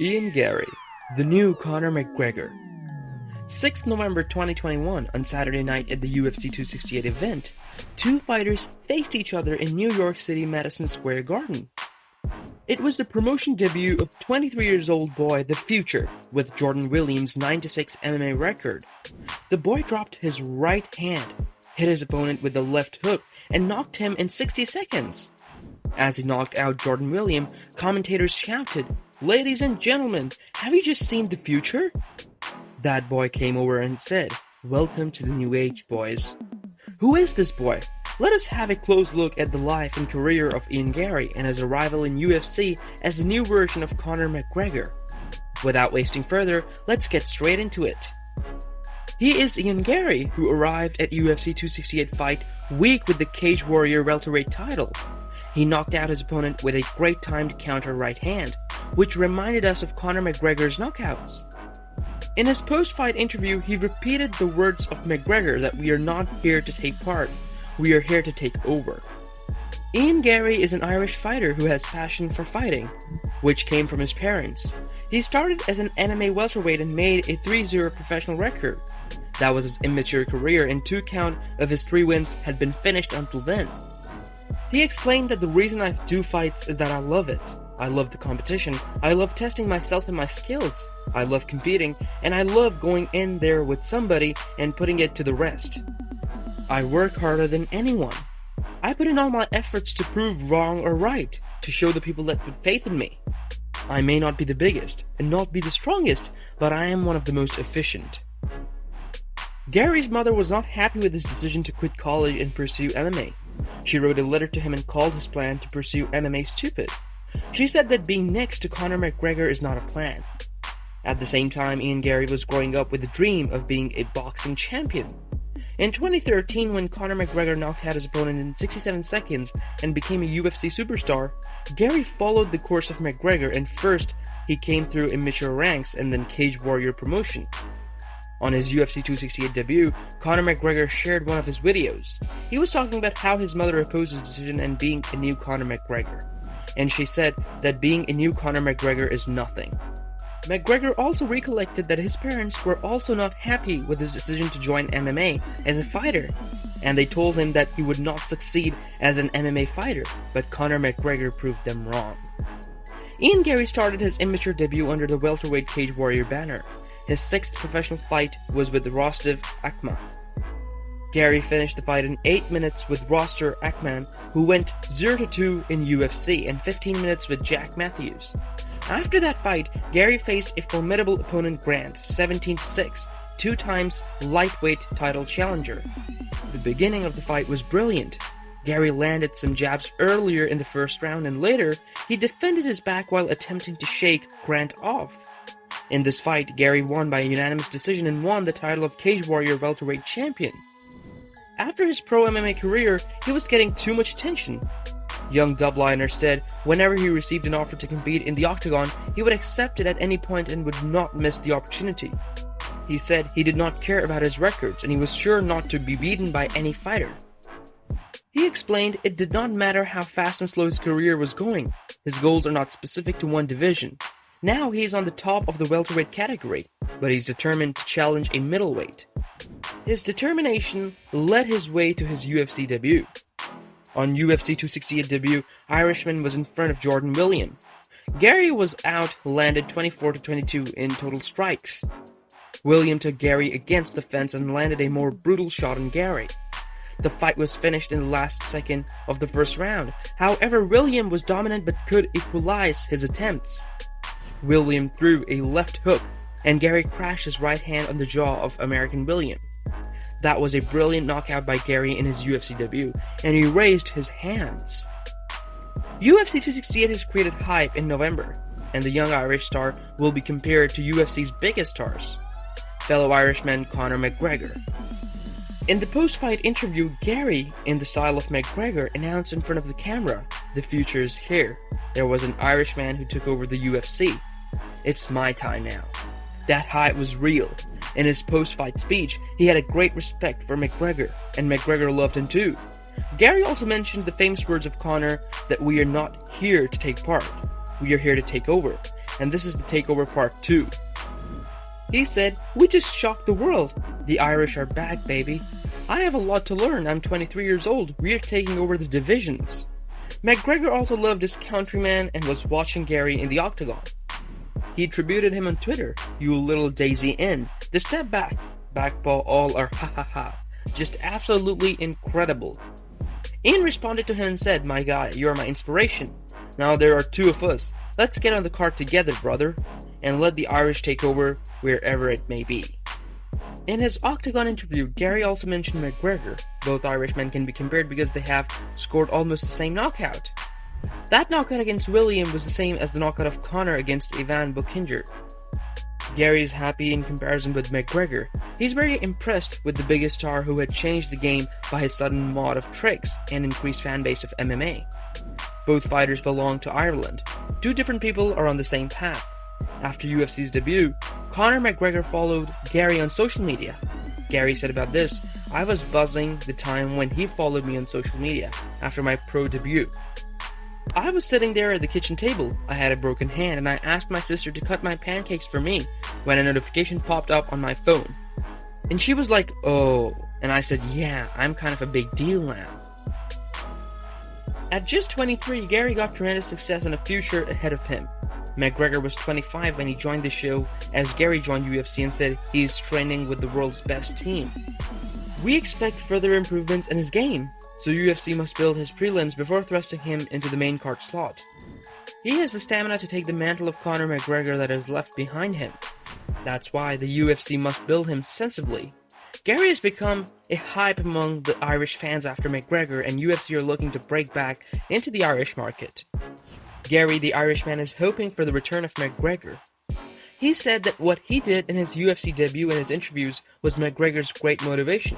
Ian Garry, the new CONOR McGregor. 6 November 2021, on Saturday night at the UFC 268 event, two fighters faced each other in New York City Madison Square Garden. It was the promotion debut of 23-year-old boy The Future with Jordan Williams' 9-6 MMA record. The boy dropped his right hand, hit his opponent with the left hook, and knocked him in 60 seconds. As he knocked out Jordan Williams, commentators shouted, "Ladies and gentlemen, have you just seen The Future?" That boy came over and said, "Welcome to the new age, boys." Who is this boy? Let us have a close look at the life and career of Ian Garry and his arrival in UFC as the new version of CONOR McGregor. Without wasting further, let's get straight into it. He is Ian Garry, who arrived at UFC 268 Fight Week with the Cage Warrior welterweight title. He knocked out his opponent with a great timed counter right hand, which reminded us of Conor McGregor's knockouts. In his post-fight interview, he repeated the words of McGregor that we are not here to take part, we are here to take over. Ian Garry is an Irish fighter who has passion for fighting, which came from his parents. He started as an MMA welterweight and made a 3-0 professional record. That was his immature career, and 2 count of his 3 wins had been finished until then. He explained that the reason I do fights is that I love it. I love the competition, I love testing myself and my skills, I love competing, and I love going in there with somebody and putting it to the rest. I work harder than anyone. I put in all my efforts to prove wrong or right, to show the people that put faith in me. I may not be the biggest, and not be the strongest, but I am one of the most efficient. Garry's mother was not happy with his decision to quit college and pursue MMA. She wrote a letter to him and called his plan to pursue MMA stupid. She said that being next to Conor McGregor is not a plan. At the same time, Ian Garry was growing up with the dream of being a boxing champion. In 2013, when Conor McGregor knocked out his opponent in 67 seconds and became a UFC superstar, Garry followed the course of McGregor, and first he came through immature ranks and then Cage Warrior promotion. On his UFC 268 debut, Conor McGregor shared one of his videos. He was talking about how his mother opposed his decision and being a new Conor McGregor. And she said that being a new Conor McGregor is nothing. McGregor also recollected that his parents were also not happy with his decision to join MMA as a fighter, and they told him that he would not succeed as an MMA fighter, but Conor McGregor proved them wrong. Ian Garry started his immature debut under the welterweight Cage Warrior banner. His 6th professional fight was with Rostov Akhman. Garry finished the fight in 8 minutes with Rostov Akhman, who went 0-2 in UFC, and 15 minutes with Jack Matthews. After that fight, Garry faced a formidable opponent, Grant, 17-6, 2 times lightweight title challenger. The beginning of the fight was brilliant. Garry landed some jabs earlier in the first round, and later, he defended his back while attempting to shake Grant off. In this fight, Garry won by a unanimous decision and won the title of Cage Warrior welterweight champion. After his pro MMA career, he was getting too much attention. Young Dubliner said whenever he received an offer to compete in the Octagon, he would accept it at any point and would not miss the opportunity. He said he did not care about his records and he was sure not to be beaten by any fighter. He explained it did not matter how fast and slow his career was going. His goals are not specific to one division. Now he is on the top of the welterweight category, but he's determined to challenge a middleweight. His determination led his way to his UFC debut. On UFC 268 debut, Irishman was in front of Jordan Williams. Garry was out, landed 24-22 in total strikes. Williams took Garry against the fence and landed a more brutal shot on Garry. The fight was finished in the last second of the first round. However, Williams was dominant but could equalize his attempts. Williams threw a left hook, and Garry crashed his right hand on the jaw of American Williams. That was a brilliant knockout by Garry in his UFC debut, and he raised his hands. UFC 268 has created hype in November, and the young Irish star will be compared to UFC's biggest stars, fellow Irishman Conor McGregor. In the post-fight interview, Garry, in the style of McGregor, announced in front of the camera, "The future is here. There was an Irishman who took over the UFC. It's my time now." That hype was real. In his post-fight speech, he had a great respect for McGregor, and McGregor loved him too. Garry also mentioned the famous words of Conor that we are not here to take part, we are here to take over. and this is the takeover part 2. He said, "We just shocked the world. The Irish are back, baby. I have a lot to learn. I'm 23 years old. We're taking over the divisions." McGregor also loved his countryman and was watching Garry in the Octagon. He attributed him on Twitter, "You little Daisy N. The step back, backpaw all are ha ha ha. Just absolutely incredible." Ian responded to him and said, "My guy, you're my inspiration. Now there are 2 of us. Let's get on the card together, brother, and let the Irish take over wherever it may be." In his Octagon interview, Garry also mentioned McGregor. Both Irishmen can be compared because they have scored almost the same knockout. That knockout against William was the same as the knockout of Conor against Ivan Bokinger. Garry is happy in comparison with McGregor. He's very impressed with the biggest star who had changed the game by his sudden mod of tricks and increased fanbase of MMA. Both fighters belong to Ireland. 2 different people are on the same path. After UFC's debut, CONOR McGregor followed Garry on social media. Garry said about this, "I was buzzing the time when he followed me on social media after my pro debut. I was sitting there at the kitchen table. I had a broken hand and I asked my sister to cut my pancakes for me when a notification popped up on my phone. And she was like, 'Oh,' and I said, 'Yeah, I'm kind of a big deal now.'" At just 23, Garry got tremendous success and a future ahead of him. McGregor was 25 when he joined the show, as Garry joined UFC and said he is training with the world's best team. We expect further improvements in his game, so UFC must build his prelims before thrusting him into the main card slot. He has the stamina to take the mantle of Conor McGregor that is left behind him. That's why the UFC must build him sensibly. Garry has become a hype among the Irish fans after McGregor, and UFC are looking to break back into the Irish market. Garry, the Irishman, is hoping for the return of McGregor. He said that what he did in his UFC debut and his interviews was McGregor's great motivation.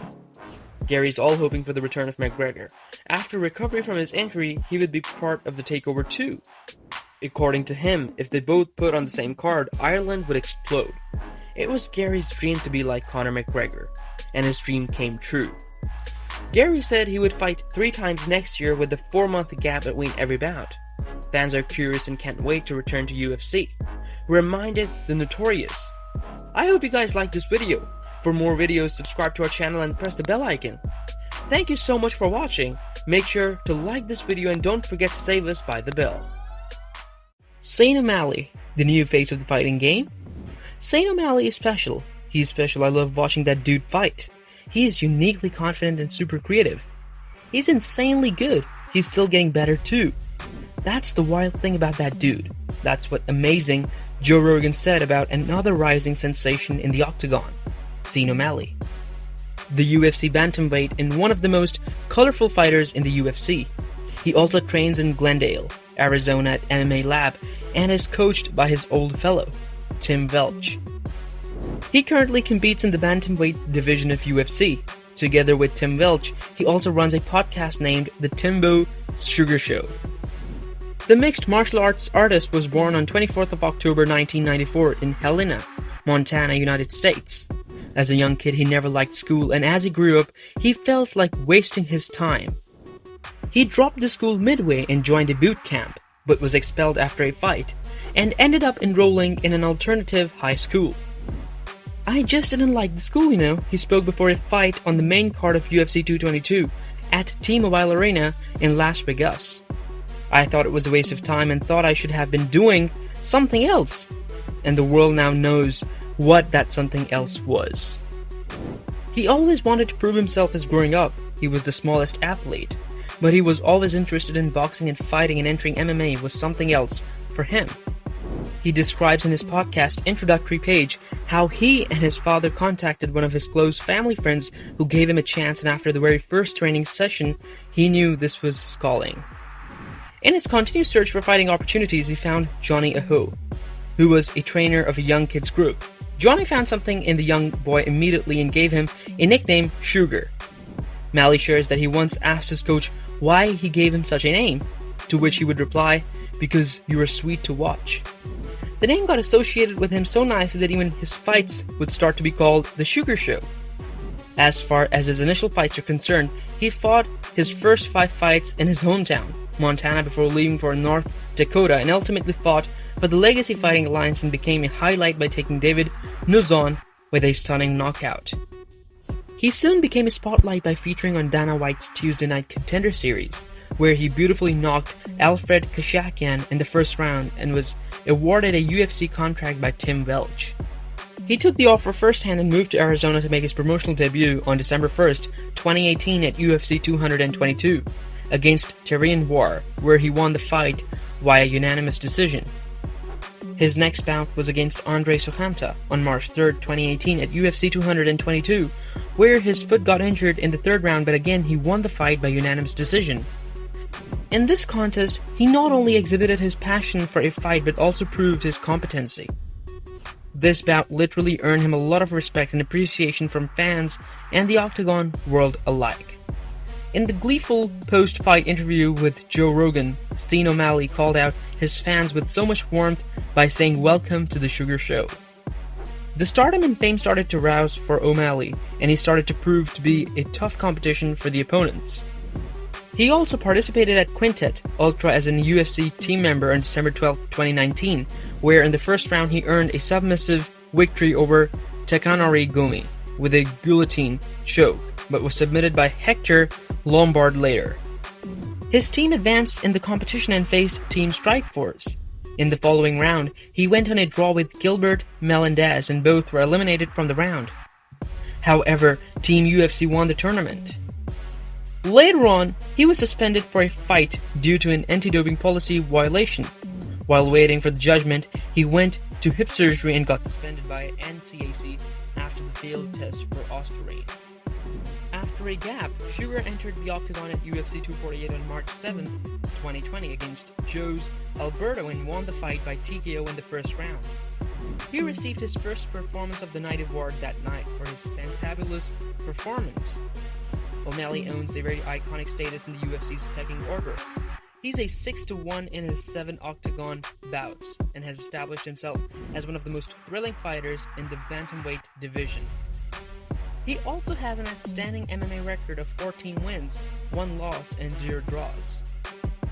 Garry's all hoping for the return of McGregor. After recovery from his injury, he would be part of the takeover too. According to him, if they both put on the same card, Ireland would explode. It was Garry's dream to be like Conor McGregor, and his dream came true. Garry said he would fight 3 times next year with a 4-month gap between every bout. Fans are curious and can't wait to return to UFC. Reminded the Notorious. I hope you guys liked this video. For more videos, subscribe to our channel and press the bell icon. Thank you so much for watching. Make sure to like this video and don't forget to save us by the bell. Sean O'Malley, the new face of the fighting game. Sean O'Malley is special. He's special. I love watching that dude fight. He is uniquely confident and super creative. He's insanely good. He's still getting better too. That's the wild thing about that dude. That's what amazing Joe Rogan said about another rising sensation in the Octagon, Sean O'Malley. The UFC bantamweight and one of the most colorful fighters in the UFC. He also trains in Glendale, Arizona at MMA Lab and is coached by his old fellow, Tim Welch. He currently competes in the bantamweight division of UFC. Together with Tim Welch, he also runs a podcast named The Timbo Sugar Show. The mixed martial arts artist was born on 24th of October 1994 in Helena, Montana, United States. As a young kid, he never liked school, and as he grew up, he felt like wasting his time. He dropped the school midway and joined a boot camp, but was expelled after a fight, and ended up enrolling in an alternative high school. "I just didn't like the school, he spoke before a fight on the main card of UFC 222 at T-Mobile Arena in Las Vegas. I thought it was a waste of time and thought I should have been doing something else. And the world now knows what that something else was." He always wanted to prove himself as growing up. He was the smallest athlete, but he was always interested in boxing and fighting, and entering MMA was something else for him. He describes in his podcast introductory page how he and his father contacted one of his close family friends who gave him a chance, and after the very first training session, he knew this was his calling. In his continued search for fighting opportunities, he found Johnny Aho, who was a trainer of a young kids group. Johnny found something in the young boy immediately and gave him a nickname, Sugar. Malley shares that he once asked his coach why he gave him such a name, to which he would reply, "Because you are sweet to watch." The name got associated with him so nicely that even his fights would start to be called The Sugar Show. As far as his initial fights are concerned, he fought his first 5 fights in his hometown, Montana, before leaving for North Dakota, and ultimately fought for the Legacy Fighting Alliance and became a highlight by taking David Nuzon with a stunning knockout. He soon became a spotlight by featuring on Dana White's Tuesday Night Contender Series, where he beautifully knocked Alfred Kashakian in the first round and was awarded a UFC contract by Tim Welch. He took the offer firsthand and moved to Arizona to make his promotional debut on December 1st, 2018 at UFC 222 against Tyrion War, where he won the fight via unanimous decision. His next bout was against Andre Sohamta on March 3rd, 2018 at UFC 222, where his foot got injured in the third round, but again he won the fight by unanimous decision. In this contest, he not only exhibited his passion for a fight but also proved his competency. This bout literally earned him a lot of respect and appreciation from fans and the Octagon world alike. In the gleeful post-fight interview with Joe Rogan, Sean O'Malley called out his fans with so much warmth by saying, "Welcome to the Sugar Show." The stardom and fame started to rouse for O'Malley, and he started to prove to be a tough competition for the opponents. He also participated at Quintet Ultra as a UFC team member on December 12, 2019, where in the first round he earned a submissive victory over Takanori Gomi with a guillotine choke, but was submitted by Hector Lombard later. His team advanced in the competition and faced Team Strikeforce. In the following round, he went on a draw with Gilbert Melendez and both were eliminated from the round. However, Team UFC won the tournament. Later on, he was suspended for a fight due to an anti-doping policy violation. While waiting for the judgment, he went to hip surgery and got suspended by NCAC after the failed test for Ostarine. After a gap, Sugar entered the Octagon at UFC 248 on March 7, 2020 against Jose Alberto and won the fight by TKO in the first round. He received his first Performance of the Night award that night for his fantabulous performance. O'Malley owns a very iconic status in the UFC's pecking order. He's a 6-1 in his 7 Octagon bouts and has established himself as one of the most thrilling fighters in the bantamweight division. He also has an outstanding MMA record of 14 wins, 1 loss, and 0 draws.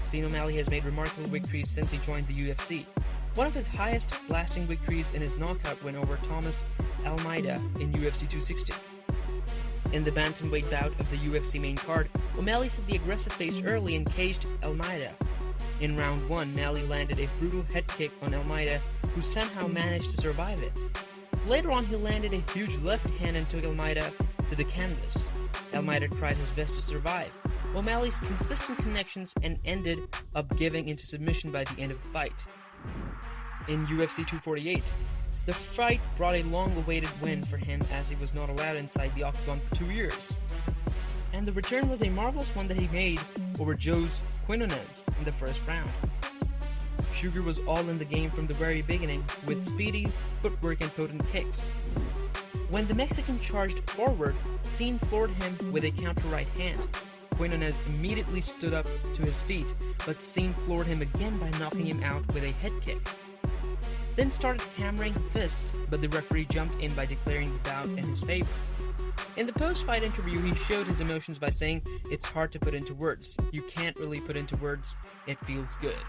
Sean O'Malley has made remarkable victories since he joined the UFC. One of his highest lasting victories in his knockout win over Thomas Almeida in UFC 260. In the bantamweight bout of the UFC main card, O'Malley set the aggressive pace early and caged Almeida. In round 1, O'Malley landed a brutal head kick on Almeida, who somehow managed to survive it. Later on, he landed a huge left hand and took Almeida to the canvas. Almeida tried his best to survive. O'Malley's consistent connections and ended up giving into submission by the end of the fight. In UFC 248, the fight brought a long-awaited win for him as he was not allowed inside the Octagon for 2 years. And the return was a marvelous one that he made over Jose Quinones in the first round. Sugar was all in the game from the very beginning with speedy footwork and potent kicks. When the Mexican charged forward, Sean floored him with a counter right hand. Quinones immediately stood up to his feet, but Sean floored him again by knocking him out with a head kick. Then started hammering fists, but the referee jumped in by declaring the bout in his favor. In the post-fight interview, he showed his emotions by saying, "It's hard to put into words. You can't really put into words. It feels good."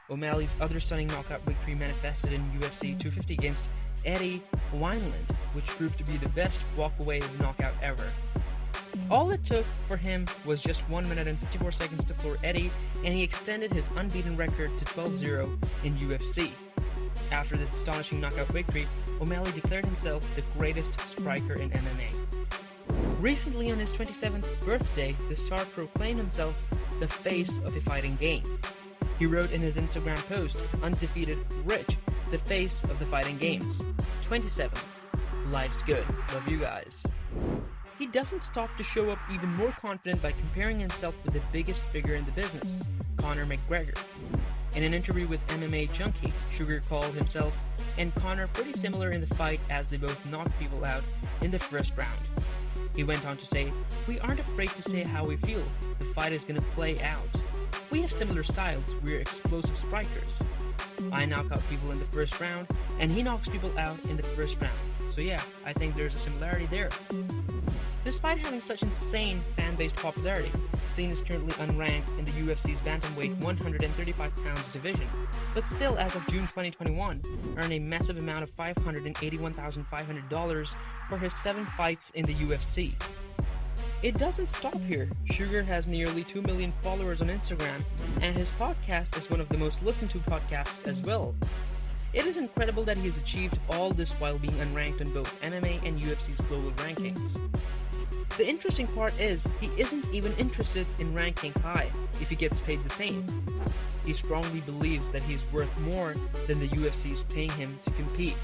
O'Malley's other stunning knockout victory manifested in UFC 250 against Eddie Wineland, which proved to be the best walkaway knockout ever. All it took for him was just 1 minute and 54 seconds to floor Eddie, and he extended his unbeaten record to 12-0 in UFC. After this astonishing knockout victory, O'Malley declared himself the greatest striker in MMA. Recently, on his 27th birthday, the star proclaimed himself the face of a fighting game. He wrote in his Instagram post, "Undefeated Rich, the face of the fighting games. 27. Life's good. Love you guys." He doesn't stop to show up even more confident by comparing himself with the biggest figure in the business, CONOR McGregor. In an interview with MMA Junkie, Sugar called himself and Conor pretty similar in the fight as they both knocked people out in the first round. He went on to say, "We aren't afraid to say how we feel. The fight is going to play out. We have similar styles. We're explosive strikers. I knock out people in the first round, and he knocks people out in the first round. So yeah, I think there's a similarity there." Despite having such insane fan-based popularity, Cena is currently unranked in the UFC's bantamweight 135 pounds division, but still, as of June 2021, earned a massive amount of $581,500 for his 7 fights in the UFC. It doesn't stop here. Sugar has nearly 2 million followers on Instagram, and his podcast is one of the most listened to podcasts as well. It is incredible that he has achieved all this while being unranked on both MMA and UFC's global rankings. The interesting part is, he isn't even interested in ranking high if he gets paid the same. He strongly believes that he is worth more than the UFC is paying him to compete.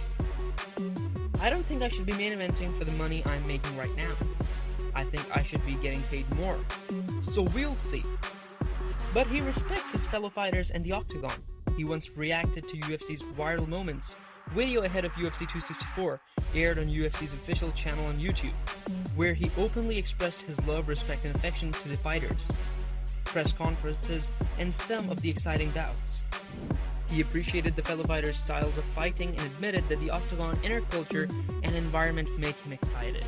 I don't think I should be main eventing for the money I'm making right now. I think I should be getting paid more. So we'll see. But he respects his fellow fighters and the Octagon. He once reacted to UFC's viral moments video ahead of UFC 264, aired on UFC's official channel on YouTube, where he openly expressed his love, respect, and affection to the fighters, press conferences, and some of the exciting bouts. He appreciated the fellow fighters' styles of fighting and admitted that the Octagon inner culture and environment make him excited.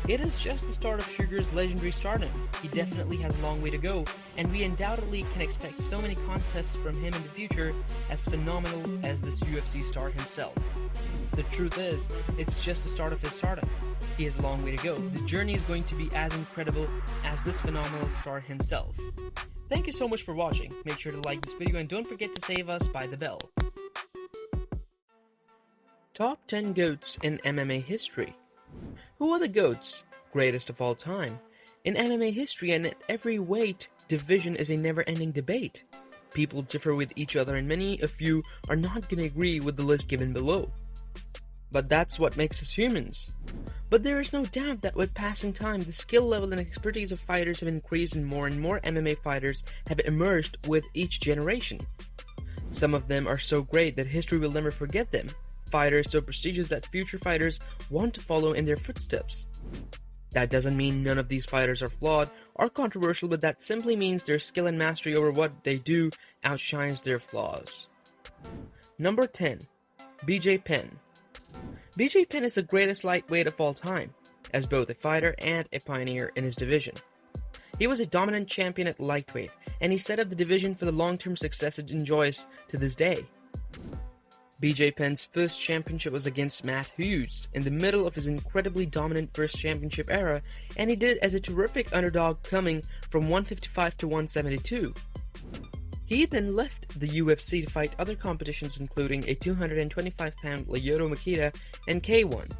It is just the start of Sugar's legendary stardom. He definitely has a long way to go, and we undoubtedly can expect so many contests from him in the future, as phenomenal as this UFC star himself. The truth is, it's just the start of his stardom. He has a long way to go. The journey is going to be as incredible as this phenomenal star himself. Thank you so much for watching. Make sure to like this video and don't forget to save us by the bell. Top 10 GOATs in MMA history. Who are the GOATs? Greatest of all time. In MMA history and at every weight division is a never-ending debate. People differ with each other and many of you are not going to agree with the list given below. But that's what makes us humans. But there is no doubt that with passing time, the skill level and expertise of fighters have increased and more MMA fighters have emerged with each generation. Some of them are so great that history will never forget them. Fighters so prestigious that future fighters want to follow in their footsteps. That doesn't mean none of these fighters are flawed or controversial, but that simply means their skill and mastery over what they do outshines their flaws. Number 10. BJ Penn. BJ Penn is the greatest lightweight of all time, as both a fighter and a pioneer in his division. He was a dominant champion at lightweight, and he set up the division for the long-term success it enjoys to this day. BJ Penn's first championship was against Matt Hughes in the middle of his incredibly dominant first championship era, and he did as a terrific underdog coming from 155 to 172. He then left the UFC to fight other competitions including a 225-pound Lyoto Machida and K1.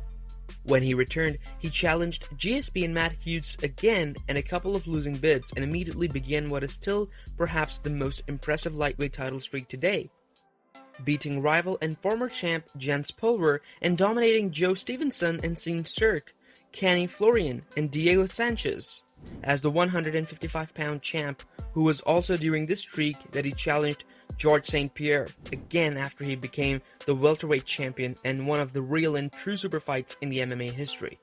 When he returned, he challenged GSP and Matt Hughes again in a couple of losing bids and immediately began what is still perhaps the most impressive lightweight title streak today, beating rival and former champ Jens Pulver and dominating Joe Stevenson and Sean Sterk, Kenny Florian, and Diego Sanchez. As the 155-pound champ, who was also during this streak that he challenged George St. Pierre, again after he became the welterweight champion and one of the real and true super fights in the MMA history.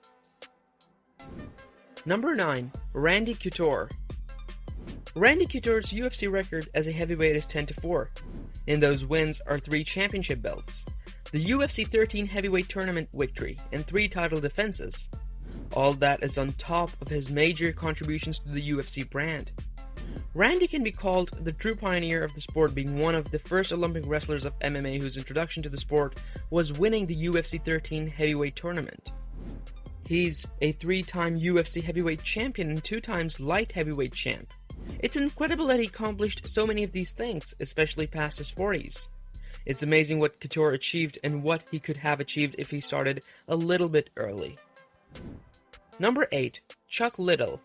Number 9. Randy Couture. Randy Couture's UFC record as a heavyweight is 10-4. In those wins are 3 championship belts, the UFC 13 heavyweight tournament victory, and 3 title defenses. All that is on top of his major contributions to the UFC brand. Randy can be called the true pioneer of the sport, being one of the first Olympic wrestlers of MMA whose introduction to the sport was winning the UFC 13 heavyweight tournament. He's a 3-time UFC heavyweight champion and 2 times light heavyweight champ. It's incredible that he accomplished so many of these things, especially past his 40s. It's amazing what Couture achieved and what he could have achieved if he started a little bit early. Number 8. Chuck Liddell.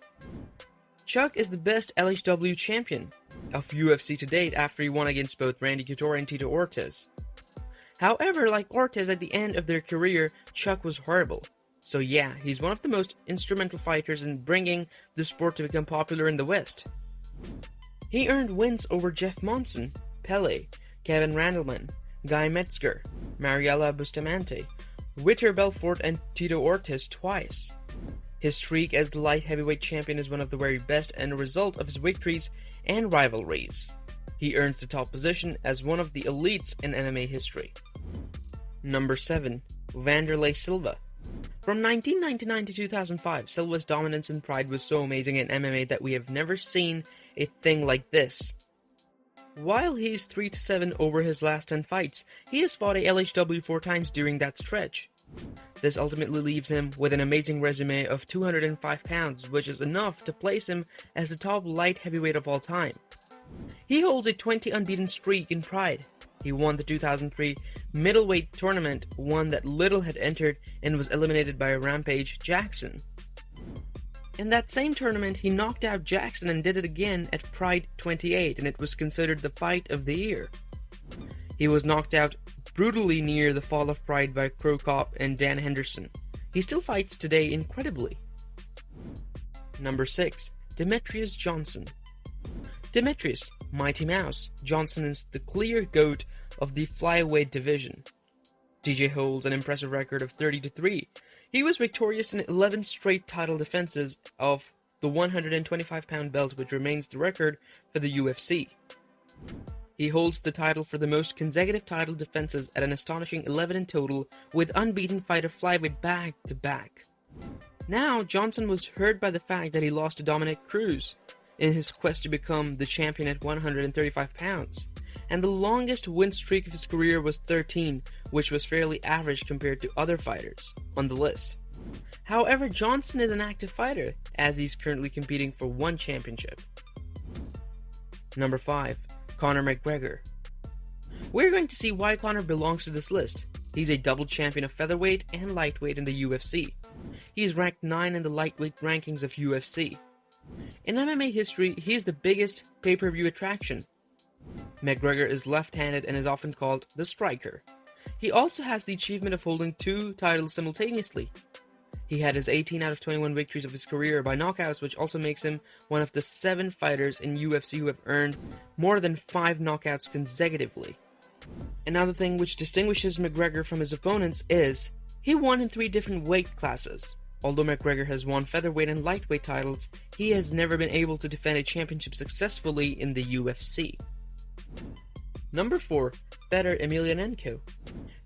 Chuck is the best LHW champion of UFC to date after he won against both Randy Couture and Tito Ortiz. However, like Ortiz at the end of their career, Chuck was horrible. So yeah, he's one of the most instrumental fighters in bringing the sport to become popular in the West. He earned wins over Jeff Monson, Pele, Kevin Randleman, Guy Metzger, Mariela Bustamante, Vitor Belfort, and Tito Ortiz twice. His streak as the light heavyweight champion is one of the very best and a result of his victories and rivalries. He earns the top position as one of the elites in MMA history. Number 7. Wanderlei Silva. From 1999 to 2005, Silva's dominance and pride was so amazing in MMA that we have never seen a thing like this. While he's 3-7 over his last 10 fights, he has fought a LHW 4 times during that stretch. This ultimately leaves him with an amazing resume of 205 pounds, which is enough to place him as the top light heavyweight of all time. He holds a 20 unbeaten streak in pride. He won the 2003 middleweight tournament, one that Little had entered and was eliminated by Rampage Jackson. In that same tournament, he knocked out Jackson and did it again at Pride 28, and it was considered the fight of the year. He was knocked out brutally near the fall of Pride by Crow Cop and Dan Henderson. He still fights today incredibly. Number 6. Demetrius Johnson. Demetrius, Mighty Mouse, Johnson is the clear GOAT of the flyweight division. DJ holds an impressive record of 30-3. He was victorious in 11 straight title defenses of the 125-pound belt, which remains the record for the UFC. He holds the title for the most consecutive title defenses at an astonishing 11 in total, with unbeaten fighter flyweight back-to-back. Now, Johnson was hurt by the fact that he lost to Dominic Cruz in his quest to become the champion at 135 pounds, and the longest win streak of his career was 13, which was fairly average compared to other fighters on the list. However, Johnson is an active fighter, as he's currently competing for one championship. Number 5. Conor McGregor. We're going to see why Conor belongs to this list. He's a double champion of featherweight and lightweight in the UFC. He is ranked 9 in the lightweight rankings of UFC. In MMA history, he is the biggest pay-per-view attraction. McGregor is left-handed and is often called the striker. He also has the achievement of holding 2 titles simultaneously. He had his 18 out of 21 victories of his career by knockouts, which also makes him one of the 7 fighters in UFC who have earned more than 5 knockouts consecutively. Another thing which distinguishes McGregor from his opponents is he won in 3 different weight classes. Although McGregor has won featherweight and lightweight titles, he has never been able to defend a championship successfully in the UFC. Number 4. Fedor Emelianenko.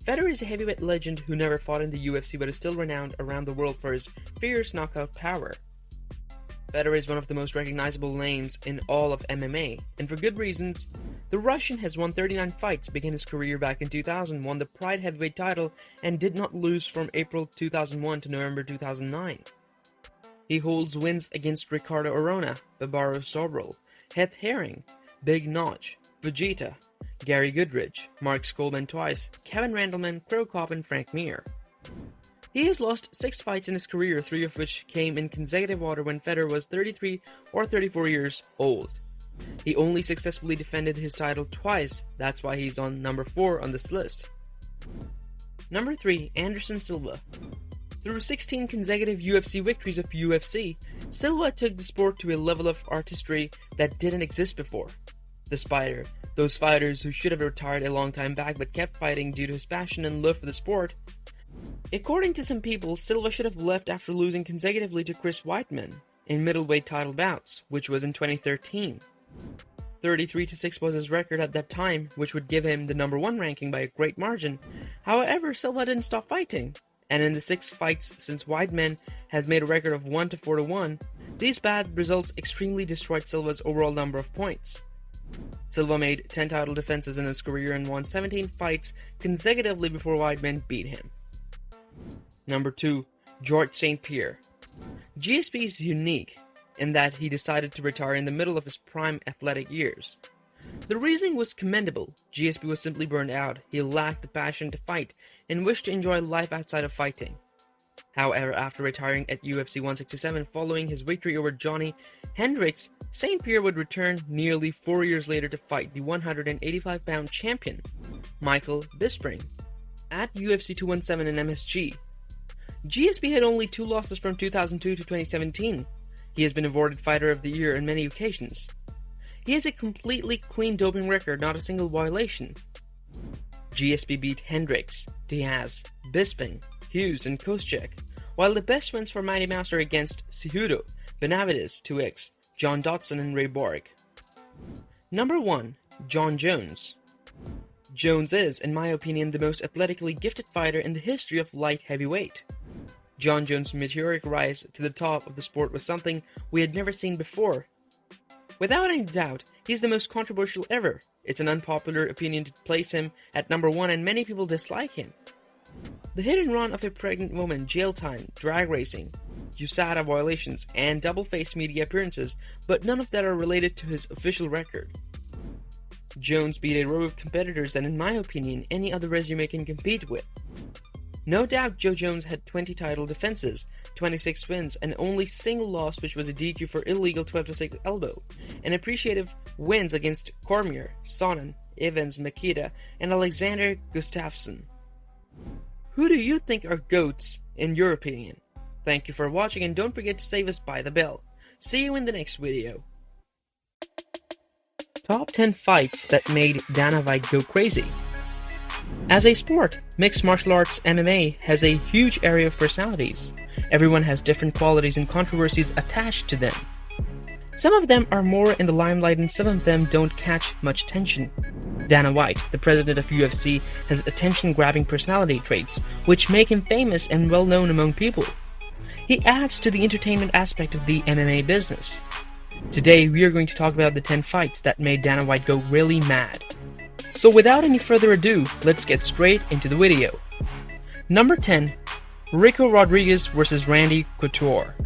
Fedor is a heavyweight legend who never fought in the UFC but is still renowned around the world for his fierce knockout power. Fedor is one of the most recognizable names in all of MMA, and for good reasons. The Russian has won 39 fights, began his career back in 2000, won the Pride heavyweight title, and did not lose from April 2001 to November 2009. He holds wins against Ricardo Arona, Barbaro Sobral, Heath Herring, Big Notch, Vegeta, Gary Goodridge, Mark Skolman twice, Kevin Randleman, Crow Cop, and Frank Mir. He has lost 6 fights in his career, 3 of which came in consecutive order when Fedor was 33 or 34 years old. He only successfully defended his title twice, that's why he's on number 4 on this list. Number 3. Anderson Silva. Through 16 consecutive UFC victories of UFC, Silva took the sport to a level of artistry that didn't exist before. The Spider, those fighters who should have retired a long time back but kept fighting due to his passion and love for the sport. According to some people, Silva should have left after losing consecutively to Chris Weidman in middleweight title bouts, which was in 2013. 33-6 was his record at that time, which would give him the number 1 ranking by a great margin. However, Silva didn't stop fighting, and in the 6 fights since Weidman has made a record of 1-4-1, these bad results extremely destroyed Silva's overall number of points. Silva made 10 title defenses in his career and won 17 fights consecutively before Weidman beat him. Number 2. George St. Pierre. GSP is unique in that he decided to retire in the middle of his prime athletic years. The reasoning was commendable. GSP was simply burned out, he lacked the passion to fight, and wished to enjoy life outside of fighting. However, after retiring at UFC 167 following his victory over Johnny Hendricks, St. Pierre would return nearly 4 years later to fight the 185-pound champion, Michael Bisping, at UFC 217 in MSG. GSP had only 2 losses from 2002 to 2017. He has been awarded Fighter of the Year on many occasions. He has a completely clean doping record, not a single violation. GSP beat Hendricks, Diaz, Bisping, Hughes, and Koscheck, while the best wins for Mighty Mouse are against Cejudo, Benavides, 2X, John Dodson, and Ray Borg. Number 1. John Jones. Jones is, in my opinion, the most athletically gifted fighter in the history of light heavyweight. Jon Jones' meteoric rise to the top of the sport was something we had never seen before. Without any doubt, he's the most controversial ever. It's an unpopular opinion to place him at number 1 and many people dislike him. The hit and run of a pregnant woman, jail time, drag racing, USADA violations, and double-faced media appearances, but none of that are related to his official record. Jones beat a row of competitors that, in my opinion, any other resume can compete with. No doubt Joe Jones had 20 title defenses, 26 wins, and only single loss, which was a DQ for illegal 12-6 elbow, and appreciative wins against Cormier, Sonnen, Evans, Makita, and Alexander Gustafsson. Who do you think are GOATs, in your opinion? Thank you for watching, and don't forget to save us by the bell. See you in the next video. Top 10 fights that made Dana White go crazy. As a sport, mixed martial arts MMA has a huge area of personalities. Everyone has different qualities and controversies attached to them. Some of them are more in the limelight and some of them don't catch much attention. Dana White, the president of UFC, has attention-grabbing personality traits, which make him famous and well-known among people. He adds to the entertainment aspect of the MMA business. Today, we are going to talk about the 10 fights that made Dana White go really mad. So without any further ado, let's get straight into the video. Number 10. Rico Rodriguez vs. Randy Couture.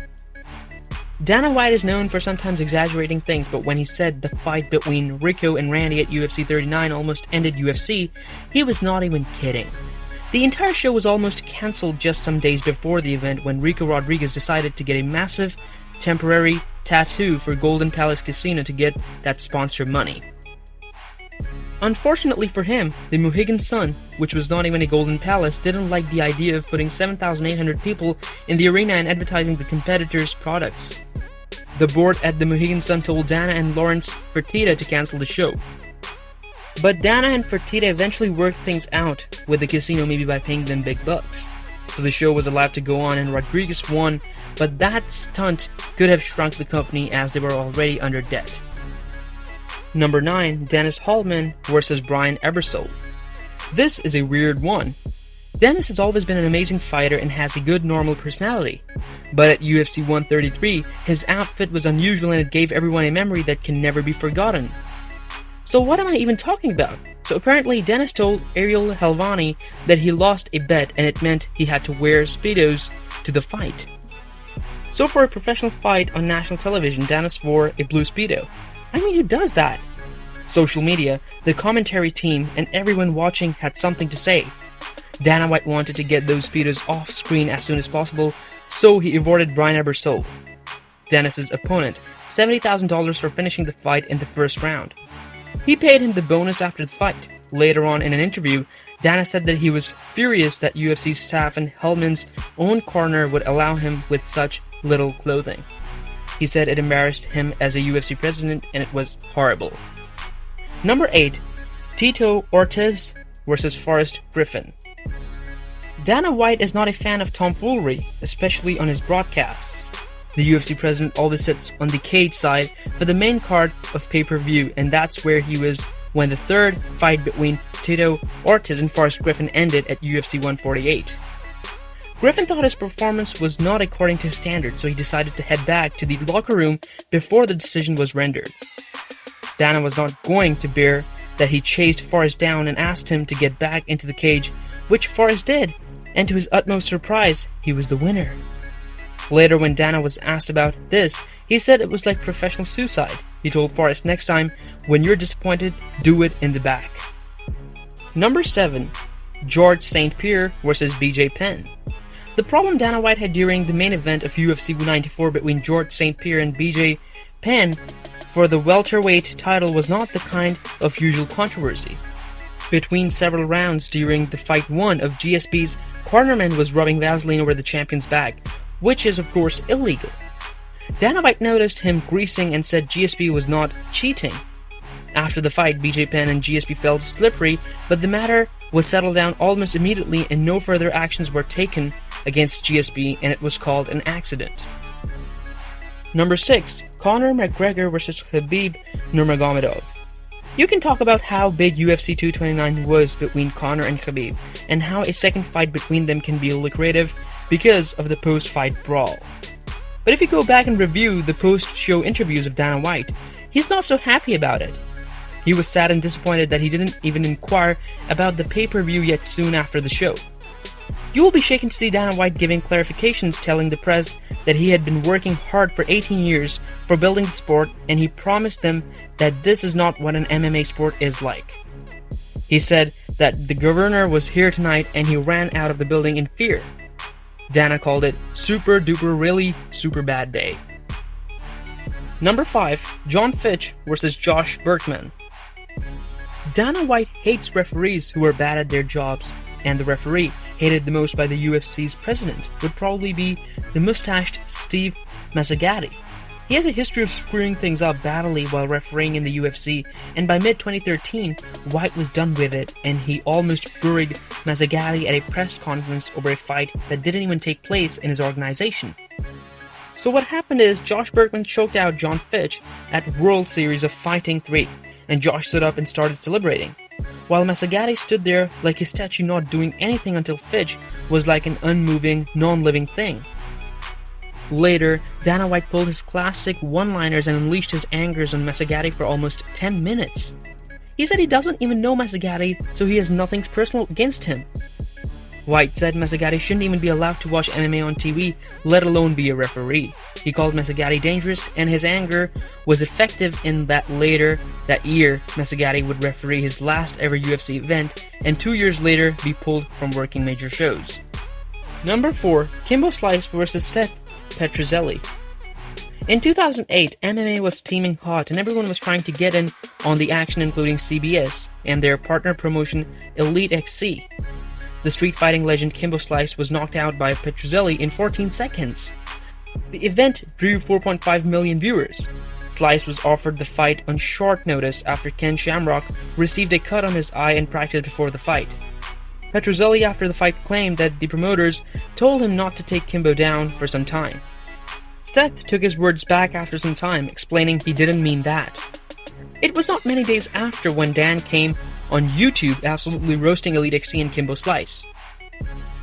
Dana White is known for sometimes exaggerating things, but when he said the fight between Rico and Randy at UFC 39 almost ended UFC, he was not even kidding. The entire show was almost cancelled just some days before the event when Rico Rodriguez decided to get a massive, temporary tattoo for Golden Palace Casino to get that sponsor money. Unfortunately for him, the Mohegan Sun, which was not even a Golden Palace, didn't like the idea of putting 7,800 people in the arena and advertising the competitors' products. The board at the Mohegan Sun told Dana and Lawrence Fertitta to cancel the show. But Dana and Fertitta eventually worked things out with the casino, maybe by paying them big bucks. So the show was allowed to go on and Rodriguez won, but that stunt could have shrunk the company as they were already under debt. Number 9. Dennis Hallman vs. Brian Ebersole. This is a weird one. Dennis has always been an amazing fighter and has a good normal personality. But at UFC 133, his outfit was unusual and it gave everyone a memory that can never be forgotten. So what am I even talking about? So apparently Dennis told Ariel Helvani that he lost a bet and it meant he had to wear Speedos to the fight. So for a professional fight on national television, Dennis wore a blue Speedo. I mean, who does that? Social media, the commentary team, and everyone watching had something to say. Dana White wanted to get those Speedos off screen as soon as possible, so he awarded Brian Ebersole, Dennis's opponent, $70,000 for finishing the fight in the first round. He paid him the bonus after the fight. Later on in an interview, Dana said that he was furious that UFC staff and Hellman's own corner would allow him with such little clothing. He said it embarrassed him as a UFC president and it was horrible. Number 8. Tito Ortiz vs. Forrest Griffin. Dana White is not a fan of tomfoolery, especially on his broadcasts. The UFC president always sits on the cage side for the main card of pay-per-view, and that's where he was when the third fight between Tito Ortiz and Forrest Griffin ended at UFC 148. Griffin thought his performance was not according to standard, so he decided to head back to the locker room before the decision was rendered. Dana was not going to bear that he chased Forrest down and asked him to get back into the cage, which Forrest did, and to his utmost surprise, he was the winner. Later, when Dana was asked about this, he said it was like professional suicide. He told Forrest, next time, when you're disappointed, do it in the back. Number 7. George St. Pierre vs. BJ Penn. The problem Dana White had during the main event of UFC 194 between George St. Pierre and BJ Penn for the welterweight title was not the kind of usual controversy. Between several rounds during the fight 1 of GSP's cornerman was rubbing Vaseline over the champion's back, which is of course illegal. Dana White noticed him greasing and said GSP was not cheating. After the fight, BJ Penn and GSP felt slippery, but the matter was settled down almost immediately and no further actions were taken against GSP and it was called an accident. Number 6. CONOR McGregor vs. Khabib Nurmagomedov. You can talk about how big UFC 229 was between CONOR and Khabib, and how a second fight between them can be lucrative, because of the post-fight brawl. But if you go back and review the post-show interviews of Dana White, he's not so happy about it. He was sad and disappointed that he didn't even inquire about the pay-per-view yet soon after the show. You will be shaken to see Dana White giving clarifications, telling the press that he had been working hard for 18 years for building the sport, and he promised them that this is not what an MMA sport is like. He said that the governor was here tonight and he ran out of the building in fear. Dana called it super duper really super bad day. Number 5, John Fitch versus Josh Berkman. Dana White hates referees who are bad at their jobs, and the referee hated the most by the UFC's president would probably be the mustached Steve Mazzagatti. He has a history of screwing things up badly while refereeing in the UFC, and by mid-2013, White was done with it, and he almost buried Mazzagatti at a press conference over a fight that didn't even take place in his organization. So what happened is Josh Berkman choked out John Fitch at World Series of Fighting 3, and Josh stood up and started celebrating, while Mazzagatti stood there like a statue not doing anything until Fitch was like an unmoving, non-living thing. Later, Dana White pulled his classic one-liners and unleashed his angers on Mazzagatti for almost 10 minutes. He said he doesn't even know Mazzagatti, so he has nothing personal against him. White said Mazzagatti shouldn't even be allowed to watch MMA on TV, let alone be a referee. He called Mazzagatti dangerous, and his anger was effective in that later that year, Mazzagatti would referee his last ever UFC event, and 2 years later be pulled from working major shows. Number 4, Kimbo Slice vs. Seth Petrozelli. In 2008, MMA was steaming hot and everyone was trying to get in on the action, including CBS and their partner promotion Elite XC. The street fighting legend Kimbo Slice was knocked out by Petrozelli in 14 seconds. The event drew 4.5 million viewers. Slice was offered the fight on short notice after Ken Shamrock received a cut on his eye and practiced before the fight. Petrozelli after the fight claimed that the promoters told him not to take Kimbo down for some time. Seth took his words back after some time, explaining he didn't mean that. It was not many days after when Dan came on YouTube absolutely roasting Elite XC and Kimbo Slice.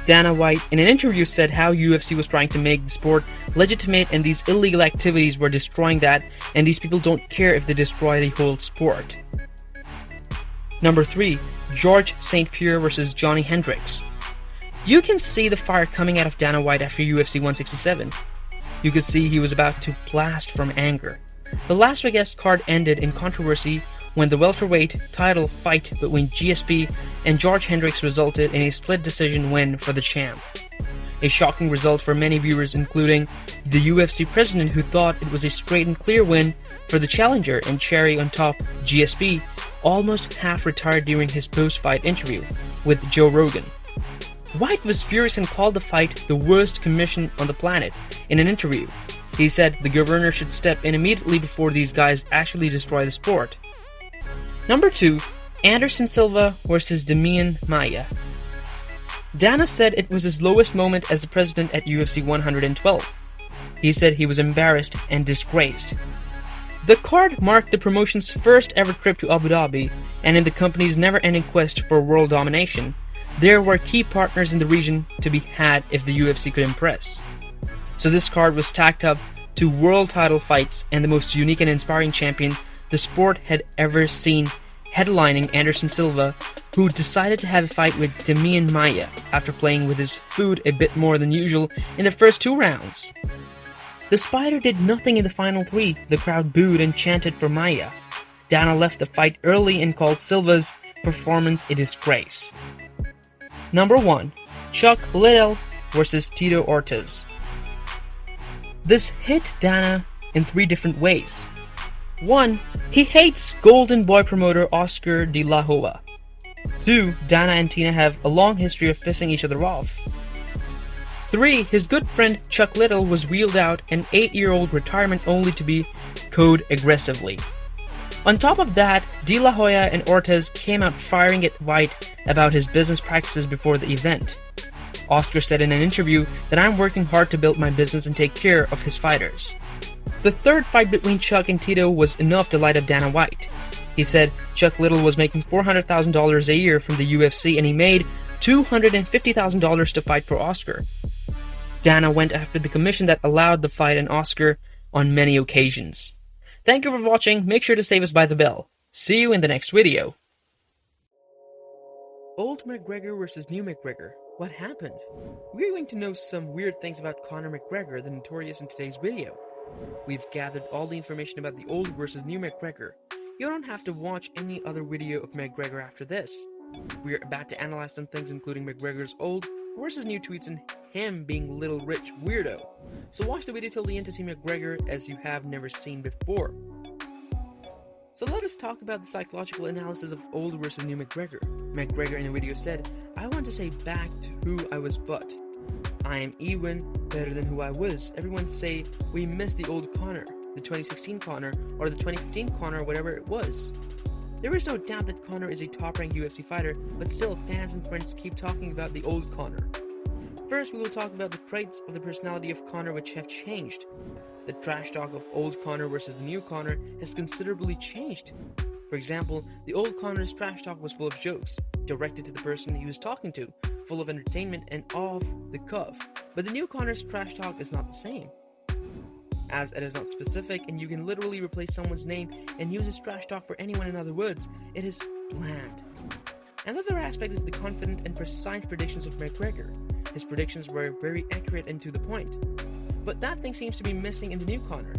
Dana White in an interview said how UFC was trying to make the sport legitimate and these illegal activities were destroying that, and these people don't care if they destroy the whole sport. Number 3, George St. Pierre vs. Johnny Hendricks. You can see the fire coming out of Dana White after UFC 167. You could see he was about to blast from anger. The Las Vegas card ended in controversy when the welterweight title fight between GSP and George Hendricks resulted in a split decision win for the champ. A shocking result for many viewers, including the UFC president, who thought it was a straight and clear win for the challenger, and cherry on top, GSP almost half retired during his post-fight interview with Joe Rogan. White was furious and called the fight the worst commission on the planet in an interview. He said the governor should step in immediately before these guys actually destroy the sport. Number 2, Anderson Silva vs. Demian Maia. Dana said it was his lowest moment as the president at UFC 112. He said he was embarrassed and disgraced. The card marked the promotion's first ever trip to Abu Dhabi, and in the company's never-ending quest for world domination, there were key partners in the region to be had if the UFC could impress. So this card was stacked up to world title fights and the most unique and inspiring champion the sport had ever seen, headlining Anderson Silva, who decided to have a fight with Demian Maia after playing with his food a bit more than usual in the first 2 rounds. The Spider did nothing in the final 3. The crowd booed and chanted for Maia. Dana left the fight early and called Silva's performance a disgrace. Number 1, Chuck Liddell vs. Tito Ortiz. This hit Dana in 3 different ways. 1, he hates Golden Boy promoter Oscar De La Hoya. 2, Dana and Tina have a long history of pissing each other off. 3, his good friend Chuck Liddell was wheeled out an 8-year-old retirement only to be code aggressively. On top of that, De La Hoya and Ortiz came out firing at White about his business practices before the event. Oscar said in an interview that I'm working hard to build my business and take care of his fighters. The third fight between Chuck and Tito was enough to light up Dana White. He said Chuck Liddell was making $400,000 a year from the UFC and he made $250,000 to fight for Oscar. Dana went after the commission that allowed the fight an Oscar on many occasions. Thank you for watching. Make sure to save us by the bell. See you in the next video. Old McGregor versus new McGregor. What happened? We're going to know some weird things about CONOR McGregor, the Notorious, in today's video. We've gathered all the information about the old versus new McGregor. You don't have to watch any other video of McGregor after this. We're about to analyze some things including McGregor's old versus new tweets and him being little rich weirdo. So watch the video till the end to see McGregor as you have never seen before. So let us talk about the psychological analysis of old versus new McGregor. McGregor in the video said, "I want to say back to who I was but. I am even better than who I was. Everyone say we miss the old CONOR, the 2016 CONOR, or the 2015 CONOR, whatever it was." There is no doubt that CONOR is a top-ranked UFC fighter, but still fans and friends keep talking about the old CONOR. First, we will talk about the traits of the personality of CONOR which have changed. The trash talk of old CONOR versus the new CONOR has considerably changed. For example, the old CONOR's trash talk was full of jokes, directed to the person he was talking to, full of entertainment and off the cuff. But the new CONOR's trash talk is not the same, as it is not specific and you can literally replace someone's name and use his trash talk for anyone. In other words, it is bland. Another aspect is the confident and precise predictions of McGregor. His predictions were very accurate and to the point. But that thing seems to be missing in the new CONOR.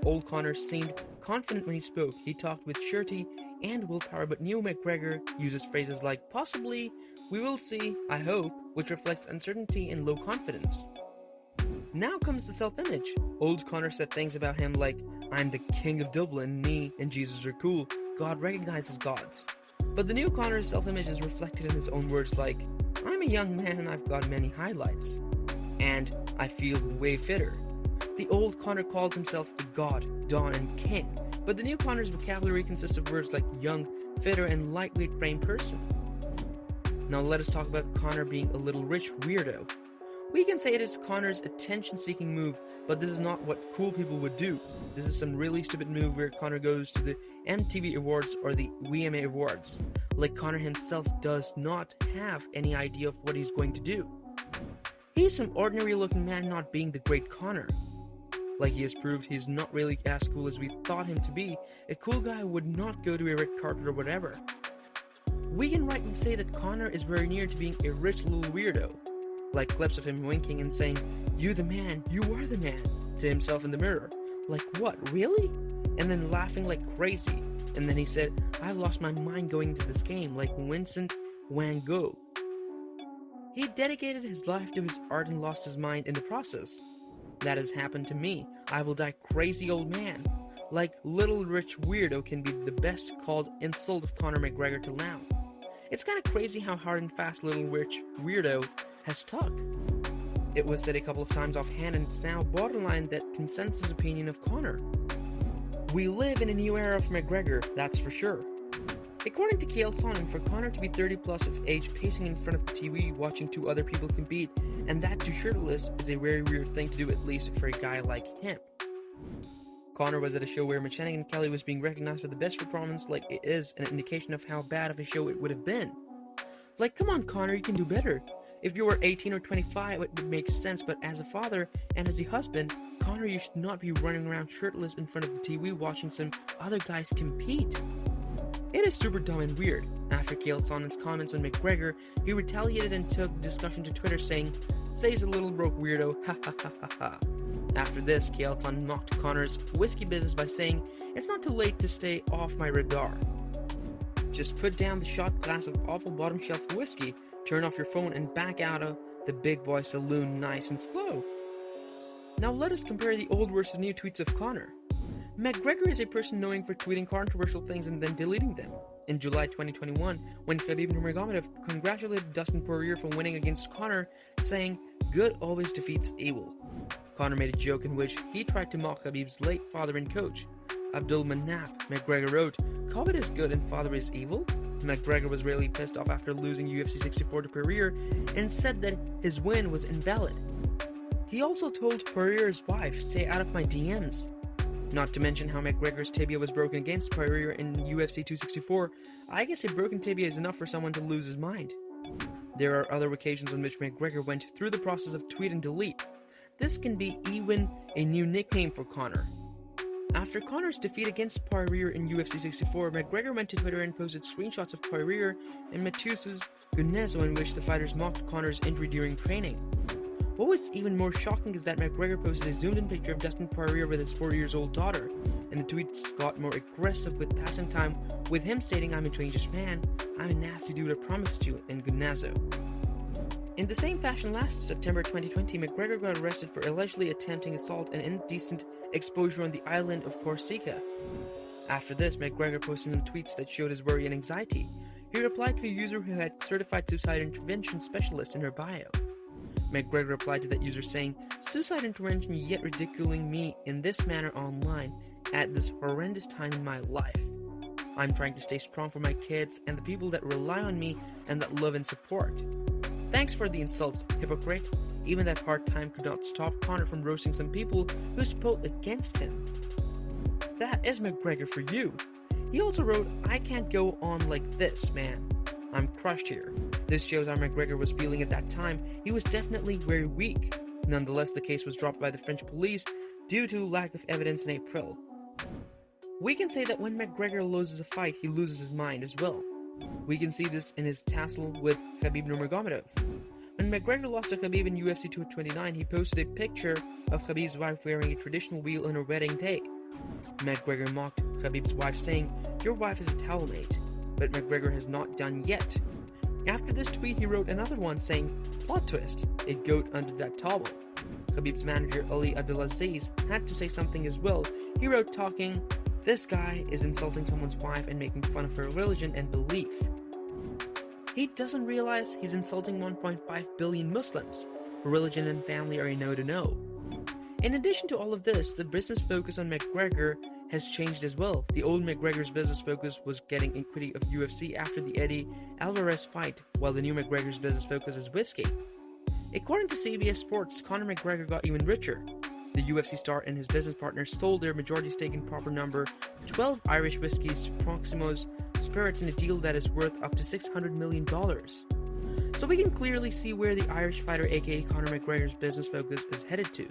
Old CONOR seemed confident when he spoke. He talked with surety and willpower, but new McGregor uses phrases like possibly, we will see, I hope, which reflects uncertainty and low confidence. Now comes the self-image. Old CONOR said things about him like, I'm the king of Dublin, me and Jesus are cool, God recognizes gods. But the new CONOR's self-image is reflected in his own words like, I'm a young man and I've got many highlights. And I feel way fitter. The old CONOR calls himself the God, Don, and King, but the new CONOR's vocabulary consists of words like young, fitter, and lightweight frame person. Now let us talk about CONOR being a little rich weirdo. We can say it is CONOR's attention-seeking move, but this is not what cool people would do. This is some really stupid move where CONOR goes to the MTV Awards or the WMA Awards. Like CONOR himself does not have any idea of what he's going to do. He's some ordinary-looking man not being the great CONOR. Like he has proved he's not really as cool as we thought him to be. A cool guy would not go to a red carpet or whatever. We can rightly say that CONOR is very near to being a rich little weirdo. Like clips of him winking and saying, you the man, you are the man, to himself in the mirror. Like what, really? And then laughing like crazy. And then he said, I've lost my mind going into this game, like Vincent Van Gogh. He dedicated his life to his art and lost his mind in the process. That has happened to me. I will die crazy old man. Like little rich weirdo can be the best called insult of CONOR McGregor till now. It's kinda crazy how hard and fast little rich weirdo has stuck. It was said a couple of times offhand and it's now borderline that consensus opinion of CONOR. We live in a new era of McGregor, that's for sure. According to Chael Sonnen, for CONOR to be 30 plus of age pacing in front of the TV watching two other people compete, and that too shirtless, is a very weird thing to do, at least for a guy like him. CONOR was at a show where Mechanic Kelly was being recognized for the best performance, like it is an indication of how bad of a show it would have been. Like, come on CONOR, you can do better. If you were 18 or 25, it would make sense, but as a father and as a husband, CONOR, you should not be running around shirtless in front of the TV watching some other guys compete. It is super dumb and weird. After Chael Sonnen's comments on McGregor, he retaliated and took the discussion to Twitter saying, "Says a little broke weirdo, ha ha ha ha ha." After this, Chael Sonnen mocked CONOR's whiskey business by saying, "It's not too late to stay off my radar. Just put down the shot glass of awful bottom shelf whiskey, turn off your phone and back out of the big boy saloon nice and slow." Now let us compare the old versus new tweets of CONOR. McGregor is a person known for tweeting controversial things and then deleting them. In July 2021, when Khabib Nurmagomedov congratulated Dustin Poirier for winning against CONOR, saying, "Good always defeats evil." CONOR made a joke in which he tried to mock Khabib's late father and coach, Abdul Manap. McGregor wrote, "Khabib is good and father is evil?" McGregor was really pissed off after losing UFC 64 to Poirier and said that his win was invalid. He also told Poirier's wife, "Stay out of my DMs." Not to mention how McGregor's tibia was broken against Poirier in UFC 264. I guess a broken tibia is enough for someone to lose his mind. There are other occasions on which McGregor went through the process of tweet and delete. this can be even a new nickname for Conor. After Conor's defeat against Poirier in UFC 64, McGregor went to Twitter and posted screenshots of Poirier and Matheus's Gunezzo in which the fighters mocked Conor's injury during training. What was even more shocking is that McGregor posted a zoomed-in picture of Dustin Poirier with his 4-year-old daughter, and the tweets got more aggressive with passing time, with him stating, "I'm a dangerous man, I'm a nasty dude, I promised you," and Gunezzo. In the same fashion, last September 2020, McGregor got arrested for allegedly attempting assault and indecent exposure on the island of Corsica. After this, McGregor posted some tweets that showed his worry and anxiety. He replied to a user who had certified suicide intervention specialist in her bio. McGregor replied to that user saying, "Suicide intervention, yet ridiculing me in this manner online at this horrendous time in my life. I'm trying to stay strong for my kids and the people that rely on me and that love and support. Thanks for the insults, hypocrite." Even that hard time could not stop Conor from roasting some people who spoke against him. That is McGregor for you. He also wrote, "I can't go on like this, man. I'm crushed here." This shows how McGregor was feeling at that time. He was definitely very weak. Nonetheless, the case was dropped by the French police due to lack of evidence in April. We can say that when McGregor loses a fight, he loses his mind as well. We can see this in his tussle with Khabib Nurmagomedov. When McGregor lost to Khabib in UFC 229, he posted a picture of Khabib's wife wearing a traditional wheel on her wedding day. McGregor mocked Khabib's wife, saying, "Your wife is a towel mate," but McGregor has not done yet. After this tweet, he wrote another one saying, "Plot twist, a goat under that towel." Khabib's manager Ali Abdelaziz had to say something as well. He wrote talking, "This guy is insulting someone's wife and making fun of her religion and belief. He doesn't realize he's insulting 1.5 billion Muslims. Religion and family are a no-to-no." In addition to all of this, the business focus on McGregor has changed as well. The old McGregor's business focus was getting equity of UFC after the Eddie Alvarez fight, while the new McGregor's business focus is whiskey. According to CBS Sports, Conor McGregor got even richer. The UFC star and his business partners sold their majority stake in proper number 12 Irish whiskies to Proximo's Spirits in a deal that is worth up to $600 million. So we can clearly see where the Irish fighter aka Conor McGregor's business focus is headed to.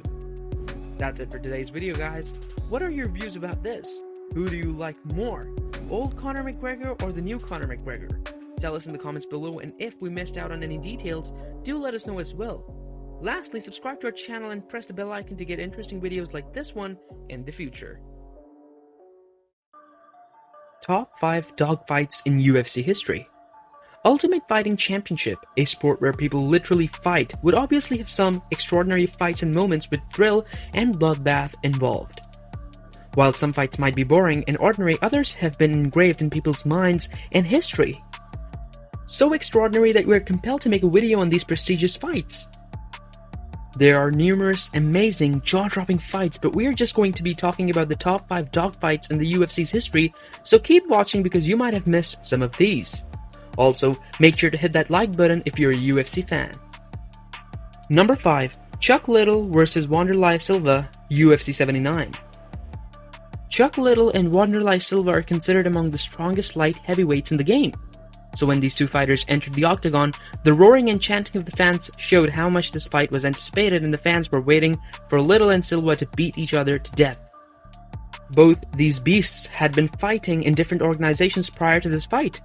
That's it for today's video, guys. What are your views about this? Who do you like more? Old Conor McGregor or the new Conor McGregor? Tell us in the comments below, and if we missed out on any details, do let us know as well. Lastly, subscribe to our channel and press the bell icon to get interesting videos like this one in the future. Top 5 dogfights in UFC history. Ultimate Fighting Championship, a sport where people literally fight, would obviously have some extraordinary fights and moments with thrill and bloodbath involved. While some fights might be boring and ordinary, others have been engraved in people's minds and history. So extraordinary that we are compelled to make a video on these prestigious fights. There are numerous amazing, jaw-dropping fights, but we are just going to be talking about the top 5 dogfights in the UFC's history, so keep watching because you might have missed some of these. Also, make sure to hit that like button if you're a UFC fan. Number 5. Chuck Liddell vs. Wanderlei Silva, UFC 79. Chuck Liddell and Wanderlei Silva are considered among the strongest light heavyweights in the game. So when these two fighters entered the Octagon, the roaring and chanting of the fans showed how much this fight was anticipated, and the fans were waiting for Liddell and Silva to beat each other to death. Both these beasts had been fighting in different organizations prior to this fight.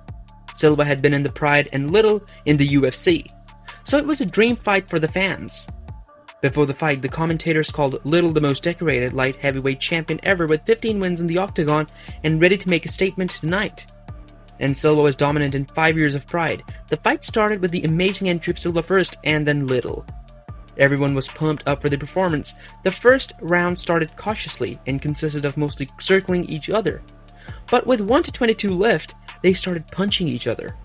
Silva had been in the Pride and Liddell in the UFC. So it was a dream fight for the fans. Before the fight, the commentators called Liddell the most decorated light heavyweight champion ever with 15 wins in the Octagon and ready to make a statement tonight. And Silva was dominant in 5 years of Pride. The fight started with the amazing entry of Silva first and then Liddell. Everyone was pumped up for the performance. The first round started cautiously and consisted of mostly circling each other. But with 1:22 left, they started punching each other.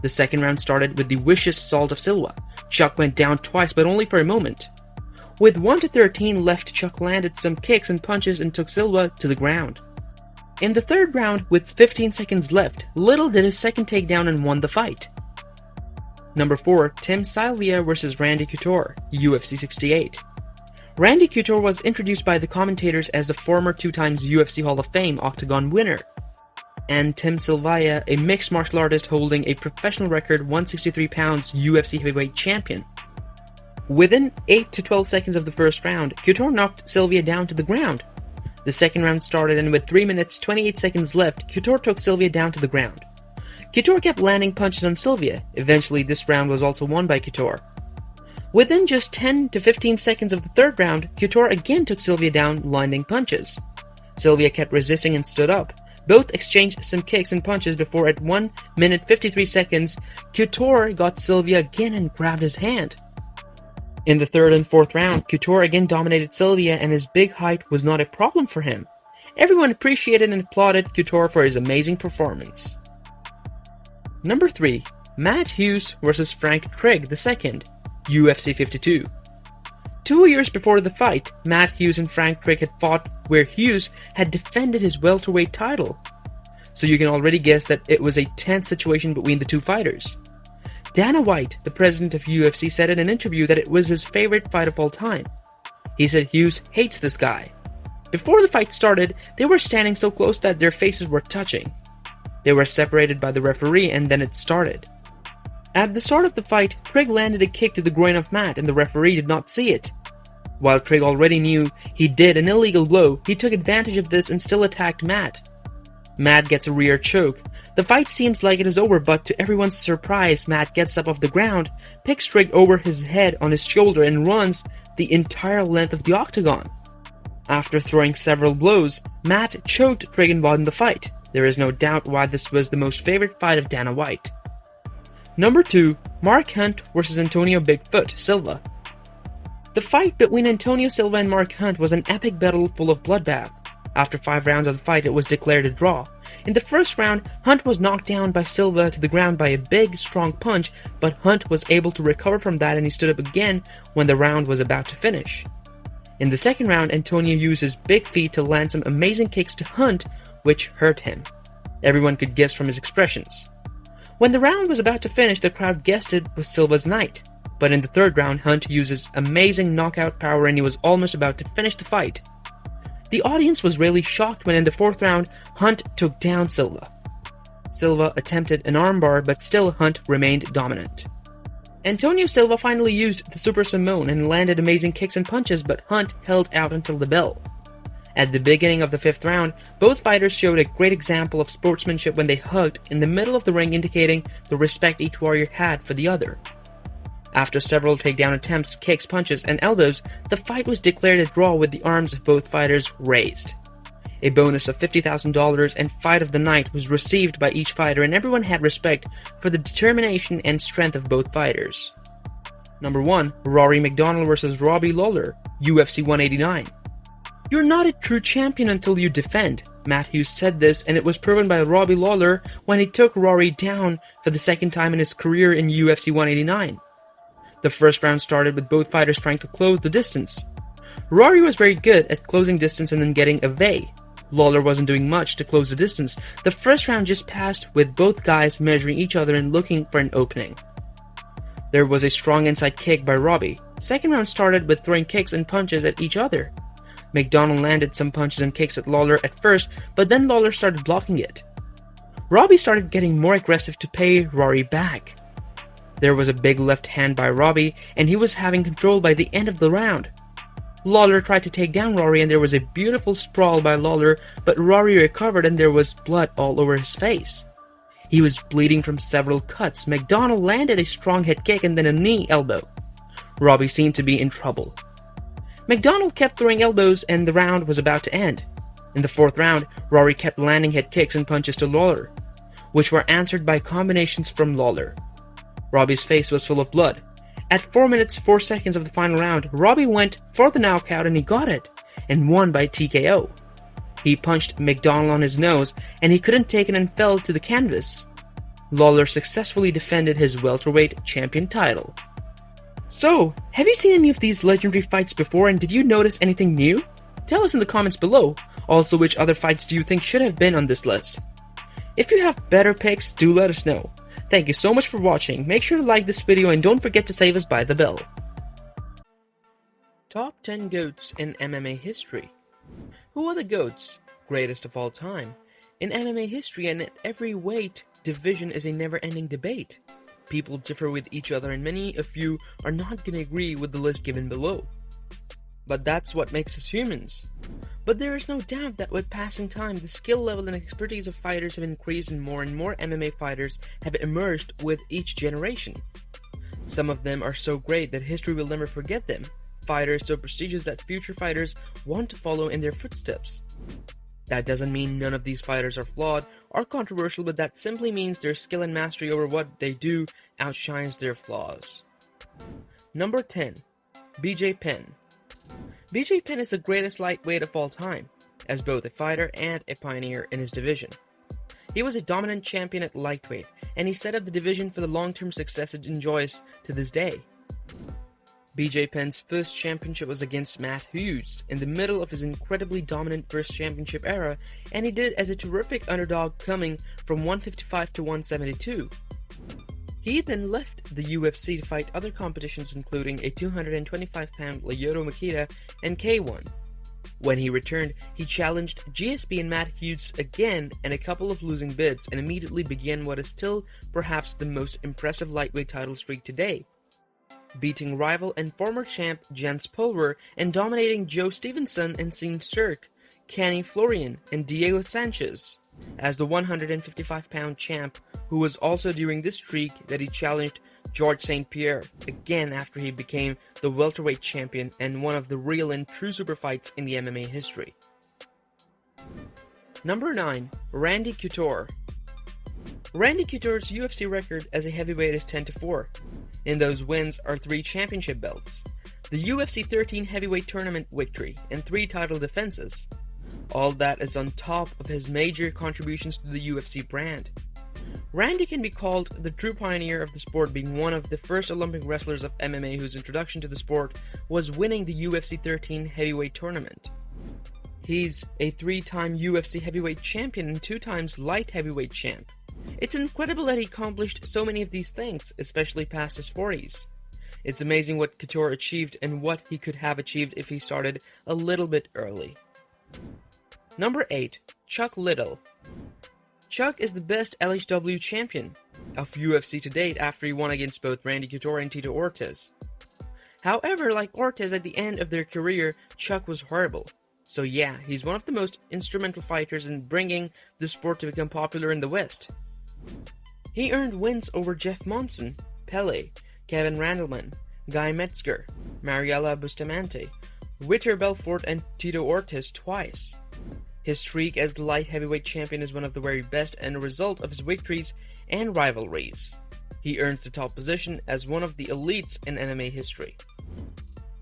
The second round started with the vicious assault of Silva. Chuck went down twice, but only for a moment. With 1:13 left, Chuck landed some kicks and punches and took Silva to the ground. In the third round, with 15 seconds left, Liddell did his second takedown and won the fight. Number 4. Tim Sylvia vs. Randy Couture, UFC 68. Randy Couture was introduced by the commentators as the former 2-times UFC Hall of Fame Octagon winner, and Tim Sylvia, a mixed martial artist holding a professional record 163 pounds UFC heavyweight champion. Within 8 to 12 seconds of the first round, Couture knocked Sylvia down to the ground. The second round started, and with 3 minutes 28 seconds left, Couture took Sylvia down to the ground. Couture kept landing punches on Sylvia. Eventually, this round was also won by Couture. Within just 10 to 15 seconds of the third round, Couture again took Sylvia down, landing punches. Sylvia kept resisting and stood up. Both exchanged some kicks and punches before at 1 minute 53 seconds, Couture got Sylvia again and grabbed his hand. In the third and fourth round, Couture again dominated Sylvia, and his big height was not a problem for him. Everyone appreciated and applauded Couture for his amazing performance. Number 3. Matt Hughes vs. Frank Trigg II, UFC 52. 2 years before the fight, Matt Hughes and Frank Trigg had fought where Hughes had defended his welterweight title. So you can already guess that it was a tense situation between the two fighters. Dana White, the president of UFC, said in an interview that it was his favorite fight of all time. He said Hughes hates this guy. Before the fight started, they were standing so close that their faces were touching. They were separated by the referee, and then it started. At the start of the fight, Trigg landed a kick to the groin of Matt, and the referee did not see it. While Trigg already knew he did an illegal blow, he took advantage of this and still attacked Matt. Matt gets a rear choke. The fight seems like it is over, but to everyone's surprise, Matt gets up off the ground, picks Trigg over his head on his shoulder, and runs the entire length of the octagon. After throwing several blows, Matt choked Trigg and won the fight. There is no doubt why this was the most favorite fight of Dana White. Number 2. Mark Hunt vs. Antonio Bigfoot Silva. The fight between Antonio Silva and Mark Hunt was an epic battle full of bloodbath. After 5 rounds of the fight, it was declared a draw. In the first round, Hunt was knocked down by Silva to the ground by a big, strong punch, but Hunt was able to recover from that and he stood up again when the round was about to finish. In the second round, Antonio used his big feet to land some amazing kicks to Hunt, which hurt him. Everyone could guess from his expressions. When the round was about to finish, the crowd guessed it was Silva's night. But in the third round, Hunt used his amazing knockout power and he was almost about to finish the fight. The audience was really shocked when in the fourth round, Hunt took down Silva. Silva attempted an armbar, but still Hunt remained dominant. Antonio Silva finally used the Super Simone and landed amazing kicks and punches, but Hunt held out until the bell. At the beginning of the fifth round, both fighters showed a great example of sportsmanship when they hugged in the middle of the ring, indicating the respect each warrior had for the other. After several takedown attempts, kicks, punches, and elbows, the fight was declared a draw with the arms of both fighters raised. A bonus of $50,000 and Fight of the Night was received by each fighter, and everyone had respect for the determination and strength of both fighters. Number 1. Rory McDonald vs. Robbie Lawler, UFC 189. You're not a true champion until you defend. Matt Hughes said this, and it was proven by Robbie Lawler when he took Rory down for the second time in his career in UFC 189. The first round started with both fighters trying to close the distance. Rory was very good at closing distance and then getting away. Lawler wasn't doing much to close the distance. The first round just passed with both guys measuring each other and looking for an opening. There was a strong inside kick by Robbie. Second round started with throwing kicks and punches at each other. McDonald landed some punches and kicks at Lawler at first, but then Lawler started blocking it. Robbie started getting more aggressive to pay Rory back. There was a big left hand by Robbie, and he was having control by the end of the round. Lawler tried to take down Rory, and there was a beautiful sprawl by Lawler, but Rory recovered and there was blood all over his face. He was bleeding from several cuts. McDonald landed a strong head kick and then a knee elbow. Robbie seemed to be in trouble. McDonald kept throwing elbows and the round was about to end. In the fourth round, Rory kept landing head kicks and punches to Lawler, which were answered by combinations from Lawler. Robbie's face was full of blood. At 4 minutes 4 seconds of the final round, Robbie went for the knockout and he got it, and won by TKO. He punched McDonald on his nose, and he couldn't take it and fell to the canvas. Lawler successfully defended his welterweight champion title. So, have you seen any of these legendary fights before, and did you notice anything new? Tell us in the comments below. Also, which other fights do you think should have been on this list? If you have better picks, do let us know. Thank you so much for watching. Make sure to like this video and don't forget to save us by the bell. Top 10 GOATs in MMA history. Who are the GOATs? Greatest of all time. In MMA history and at every weight division is a never-ending debate. People differ with each other and many of you are not gonna agree with the list given below. But that's what makes us humans. But there is no doubt that with passing time, the skill level and expertise of fighters have increased and more MMA fighters have emerged with each generation. Some of them are so great that history will never forget them. Fighters so prestigious that future fighters want to follow in their footsteps. That doesn't mean none of these fighters are flawed or controversial, but that simply means their skill and mastery over what they do outshines their flaws. Number 10. BJ Penn. BJ Penn is the greatest lightweight of all time, as both a fighter and a pioneer in his division. He was a dominant champion at lightweight, and he set up the division for the long-term success it enjoys to this day. BJ Penn's first championship was against Matt Hughes in the middle of his incredibly dominant first championship era, and he did as a terrific underdog coming from 155 to 172. He then left the UFC to fight other competitions including a 225-pound Lyoto Machida and K1. When he returned, he challenged GSP and Matt Hughes again and a couple of losing bids and immediately began what is still perhaps the most impressive lightweight title streak today, beating rival and former champ Jens Pulver and dominating Joe Stevenson and Sean Sirk, Kenny Florian, and Diego Sanchez as the 155-pound champ, who was also during this streak that he challenged George St. Pierre again after he became the welterweight champion and one of the real and true super fights in the MMA history. Number 9. Randy Couture. Randy Couture's UFC record as a heavyweight is 10-4. In those wins are 3 championship belts, the UFC 13 heavyweight tournament victory, and 3 title defenses. All that is on top of his major contributions to the UFC brand. Randy can be called the true pioneer of the sport, being one of the first Olympic wrestlers of MMA whose introduction to the sport was winning the UFC 13 heavyweight tournament. He's a 3-time UFC heavyweight champion and 2 times light heavyweight champ. It's incredible that he accomplished so many of these things, especially past his 40s. It's amazing what Couture achieved and what he could have achieved if he started a little bit early. Number 8. Chuck Liddell. Chuck is the best LHW champion of UFC to date after he won against both Randy Couture and Tito Ortiz. However, like Ortiz at the end of their career, Chuck was horrible. So yeah, he's one of the most instrumental fighters in bringing the sport to become popular in the West. He earned wins over Jeff Monson, Pele, Kevin Randleman, Guy Metzger, Mariela Bustamante, Vitor Belfort, and Tito Ortiz twice. His streak as the light heavyweight champion is one of the very best and a result of his victories and rivalries. He earns the top position as one of the elites in MMA history.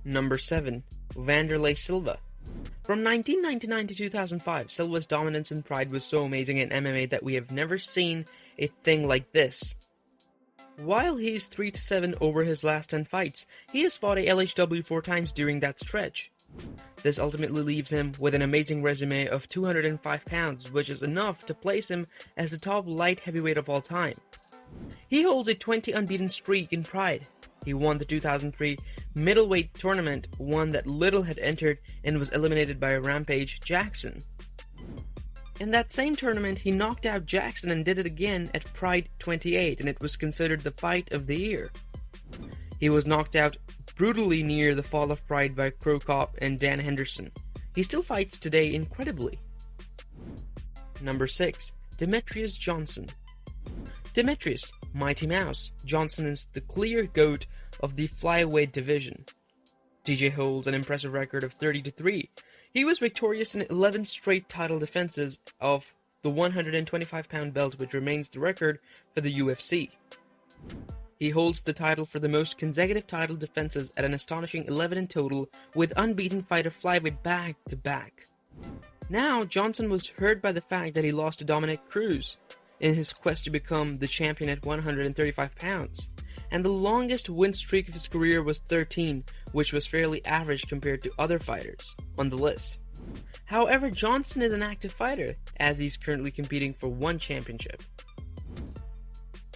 Number 7. Wanderlei Silva. From 1999 to 2005, Silva's dominance and pride was so amazing in MMA that we have never seen a thing like this. While he's 3-7 over his last 10 fights, he has fought a LHW 4 times during that stretch. This ultimately leaves him with an amazing resume of 205 pounds, which is enough to place him as the top light heavyweight of all time. He holds a 20 unbeaten streak in pride. He won the 2003 middleweight tournament, one that Liddell had entered and was eliminated by Rampage Jackson. In that same tournament, he knocked out Jackson and did it again at Pride 28, and it was considered the fight of the year. He was knocked out brutally near the fall of Pride by Crow Cop and Dan Henderson. He still fights today incredibly. Number 6. Demetrius Johnson. Demetrius, Mighty Mouse, Johnson is the clear GOAT of the flyweight division. DJ holds an impressive record of 30-3. He was victorious in 11 straight title defenses of the 125-pound belt, which remains the record for the UFC. He holds the title for the most consecutive title defenses at an astonishing 11 in total, with unbeaten fighter flyweight back-to-back. Now, Johnson was hurt by the fact that he lost to Dominic Cruz in his quest to become the champion at 135 pounds, and the longest win streak of his career was 13, which was fairly average compared to other fighters on the list. However, Johnson is an active fighter, as he's currently competing for 1 championship.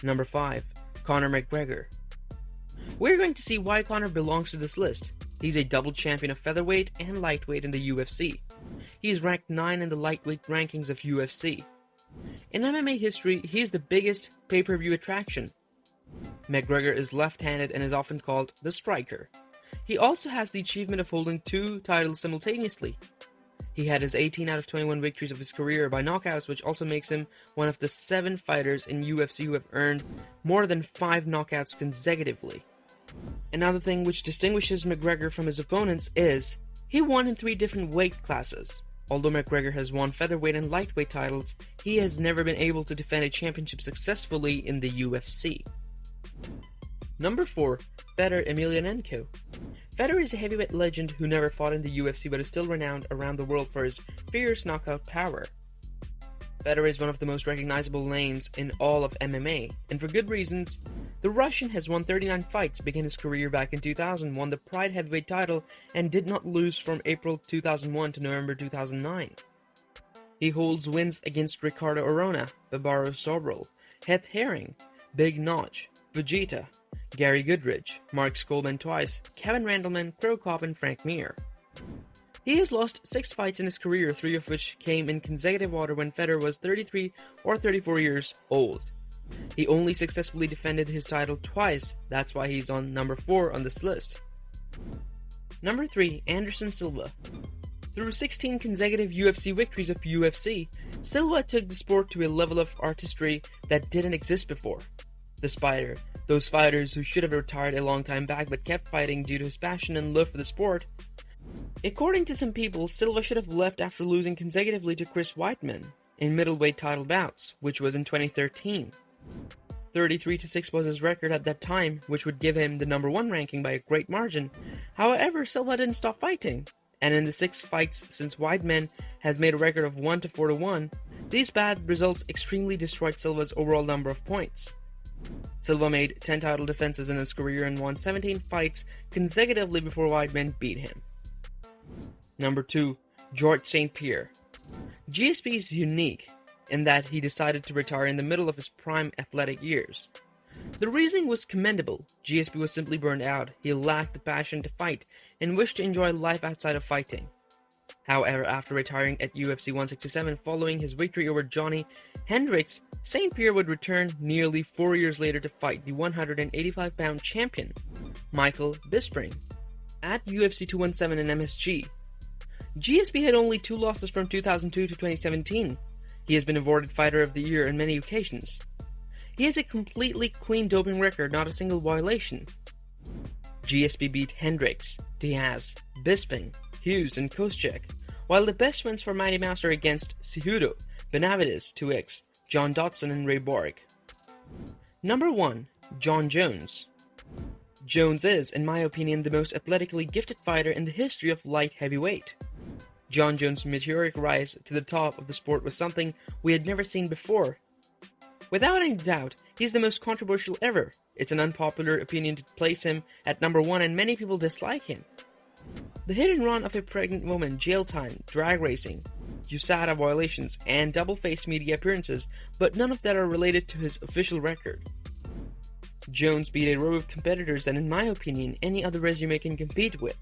Number 5. CONOR McGregor. We're going to see why CONOR belongs to this list. He's a double champion of featherweight and lightweight in the UFC. He is ranked 9 in the lightweight rankings of UFC. In MMA history, he is the biggest pay-per-view attraction. McGregor is left-handed and is often called the striker. He also has the achievement of holding 2 titles simultaneously. He had his 18 out of 21 victories of his career by knockouts, which also makes him one of the 7 fighters in UFC who have earned more than 5 knockouts consecutively. Another thing which distinguishes McGregor from his opponents is he won in 3 different weight classes. Although McGregor has won featherweight and lightweight titles, he has never been able to defend a championship successfully in the UFC. Number 4. Fedor Emelianenko. Fedor is a heavyweight legend who never fought in the UFC but is still renowned around the world for his fierce knockout power. Fedor is one of the most recognizable names in all of MMA, and for good reasons. The Russian has won 39 fights, began his career back in 2000, won the Pride heavyweight title, and did not lose from April 2001 to November 2009. He holds wins against Ricardo Arona, Barbaro Sobral, Heath Herring, Big Notch, Vegeta, Gary Goodridge, Mark Skolman twice, Kevin Randleman, Crow Cop, and Frank Mir. He has lost 6 fights in his career, 3 of which came in consecutive order when Fedor was 33 or 34 years old. He only successfully defended his title twice, that's why he's on number 4 on this list. Number 3. Anderson Silva. Through 16 consecutive UFC victories of UFC, Silva took the sport to a level of artistry that didn't exist before. The Spider, those fighters who should have retired a long time back but kept fighting due to his passion and love for the sport. According to some people, Silva should have left after losing consecutively to Chris Weidman in middleweight title bouts, which was in 2013. 33-6 was his record at that time, which would give him the number 1 ranking by a great margin. However, Silva didn't stop fighting, and in the 6 fights since Weidman has made a record of 1-4-1, these bad results extremely destroyed Silva's overall number of points. Silva made 10 title defenses in his career and won 17 fights consecutively before Weidman beat him. Number 2. George St. Pierre. GSP is unique in that he decided to retire in the middle of his prime athletic years. The reasoning was commendable. GSP was simply burned out, he lacked the passion to fight, and wished to enjoy life outside of fighting. However, after retiring at UFC 167 following his victory over Johnny Hendricks, St. Pierre would return nearly 4 years later to fight the 185-pound champion, Michael Bisping, at UFC 217 in MSG. GSP had only 2 losses from 2002 to 2017. He has been awarded Fighter of the Year on many occasions. He has a completely clean doping record, not a single violation. GSP beat Hendricks, Diaz, Bisping, Hughes, and Koscheck, while the best wins for Mighty Mouse are against Cejudo, Benavides, 2X, John Dodson, and Ray Borg. Number 1. John Jones. Jones is, in my opinion, the most athletically gifted fighter in the history of light heavyweight. John Jones' meteoric rise to the top of the sport was something we had never seen before. Without any doubt, he's the most controversial ever. It's an unpopular opinion to place him at number 1 and many people dislike him. The hit and run of a pregnant woman, jail time, drag racing, USADA violations, and double-faced media appearances, but none of that are related to his official record. Jones beat a row of competitors that, in my opinion, any other resume can compete with.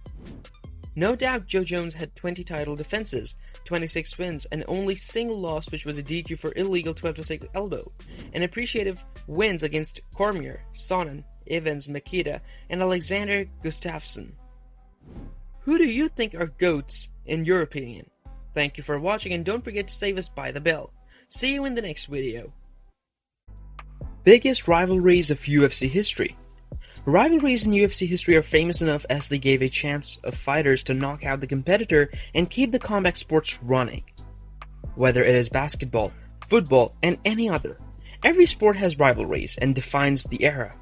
No doubt Joe Jones had 20 title defenses, 26 wins, and only single loss, which was a DQ for illegal 12-6 elbow, and appreciative wins against Cormier, Sonnen, Evans, Makita, and Alexander Gustafsson. Who do you think are GOATs in your opinion? Thank you for watching, and don't forget to save us by the bell. See you in the next video. Biggest rivalries of UFC history. Rivalries in UFC history are famous enough as they gave a chance of fighters to knock out the competitor and keep the combat sports running. Whether it is basketball, football, and any other, every sport has rivalries and defines the era.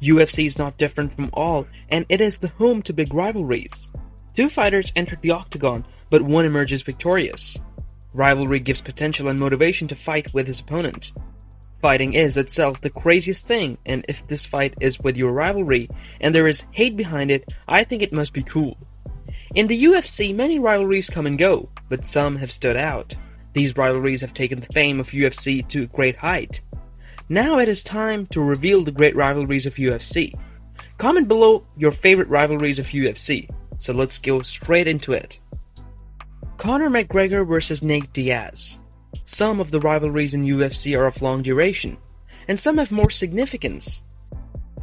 UFC is not different from all, and it is the home to big rivalries. 2 fighters entered the Octagon, but one emerges victorious. Rivalry gives potential and motivation to fight with his opponent. Fighting is itself the craziest thing, and if this fight is with your rivalry, and there is hate behind it, I think it must be cool. In the UFC, many rivalries come and go, but some have stood out. These rivalries have taken the fame of UFC to a great height. Now it is time to reveal the great rivalries of UFC. Comment below your favorite rivalries of UFC, so let's go straight into it. Conor McGregor vs Nate Diaz. Some of the rivalries in UFC are of long duration, and some have more significance.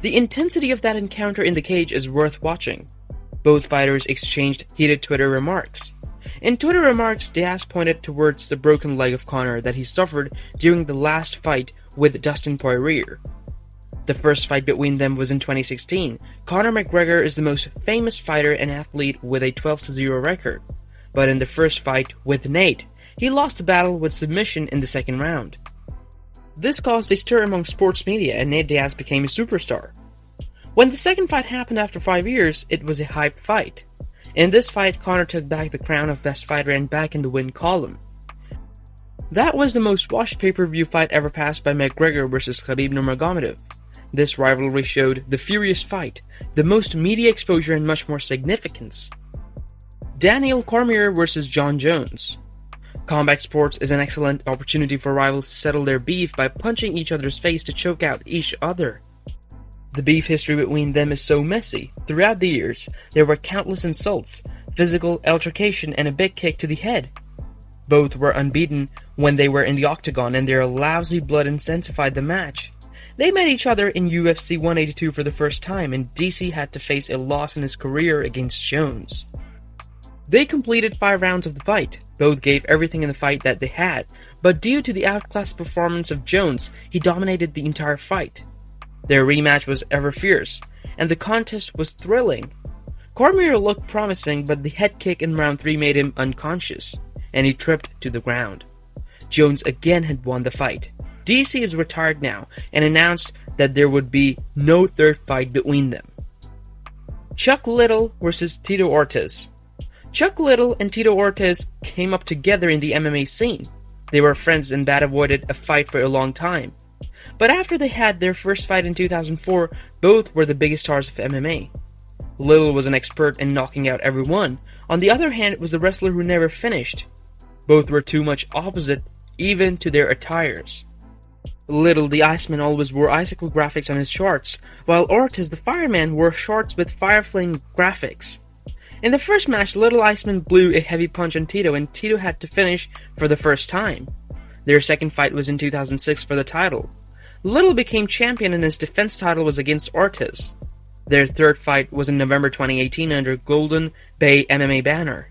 The intensity of that encounter in the cage is worth watching. Both fighters exchanged heated Twitter remarks. In Twitter remarks, Diaz pointed towards the broken leg of Conor that he suffered during the last fight with Dustin Poirier. The first fight between them was in 2016. Conor McGregor is the most famous fighter and athlete with a 12-0 record. But in the first fight with Nate, he lost the battle with submission in the second round. This caused a stir among sports media and Nate Diaz became a superstar. When the second fight happened after 5 years, it was a hyped fight. In this fight, Conor took back the crown of best fighter and back in the win column. That was the most watched pay-per-view fight ever passed by McGregor vs Khabib Nurmagomedov. This rivalry showed the furious fight, the most media exposure and much more significance. Daniel Cormier vs John Jones. Combat sports is an excellent opportunity for rivals to settle their beef by punching each other's face to choke out each other. The beef history between them is so messy. Throughout the years, there were countless insults, physical altercation, and a big kick to the head. Both were unbeaten when they were in the Octagon, and their lousy blood intensified the match. They met each other in UFC 182 for the first time, and DC had to face a loss in his career against Jones. They completed 5 rounds of the fight. Both gave everything in the fight that they had, but due to the outclassed performance of Jones, he dominated the entire fight. Their rematch was ever fierce, and the contest was thrilling. Cormier looked promising, but the head kick in round 3 made him unconscious, and he tripped to the ground. Jones again had won the fight. DC is retired now, and announced that there would be no third fight between them. Chuck Liddell vs Tito Ortiz. Chuck Liddell and Tito Ortiz came up together in the MMA scene. They were friends and had avoided a fight for a long time. But after they had their first fight in 2004, both were the biggest stars of MMA. Liddell was an expert in knocking out everyone. On the other hand, it was a wrestler who never finished. Both were too much opposite, even to their attires. Liddell, the Iceman, always wore icicle graphics on his shorts, while Ortiz, the Fireman, wore shorts with fireflame graphics. In the first match, Little Iceman blew a heavy punch on Tito, and Tito had to finish for the first time. Their second fight was in 2006 for the title. Little became champion and his defense title was against Ortiz. Their third fight was in November 2018 under Golden Bay MMA banner.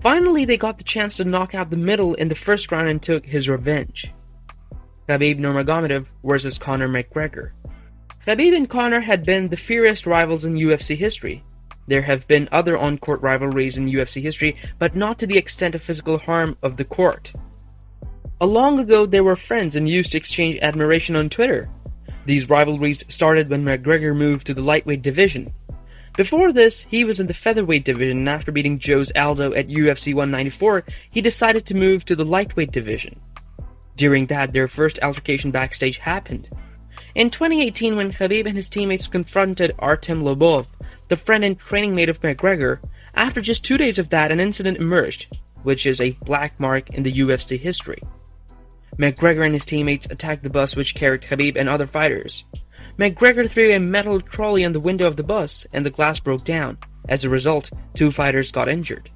Finally, they got the chance to knock out the middle in the first round and took his revenge. Khabib Nurmagomedov vs Conor McGregor. Khabib and Conor had been the fiercest rivals in UFC history. There have been other on-court rivalries in UFC history, but not to the extent of physical harm of the court. Long ago, they were friends and used to exchange admiration on Twitter. These rivalries started when McGregor moved to the lightweight division. Before this, he was in the featherweight division, and after beating Jose Aldo at UFC 194, he decided to move to the lightweight division. During that, their first altercation backstage happened. In 2018, when Khabib and his teammates confronted Artem Lobov, the friend and training mate of McGregor, after just 2 days of that, an incident emerged, which is a black mark in the UFC history. McGregor and his teammates attacked the bus which carried Khabib and other fighters. McGregor threw a metal trolley on the window of the bus, and the glass broke down. As a result, 2 fighters got injured.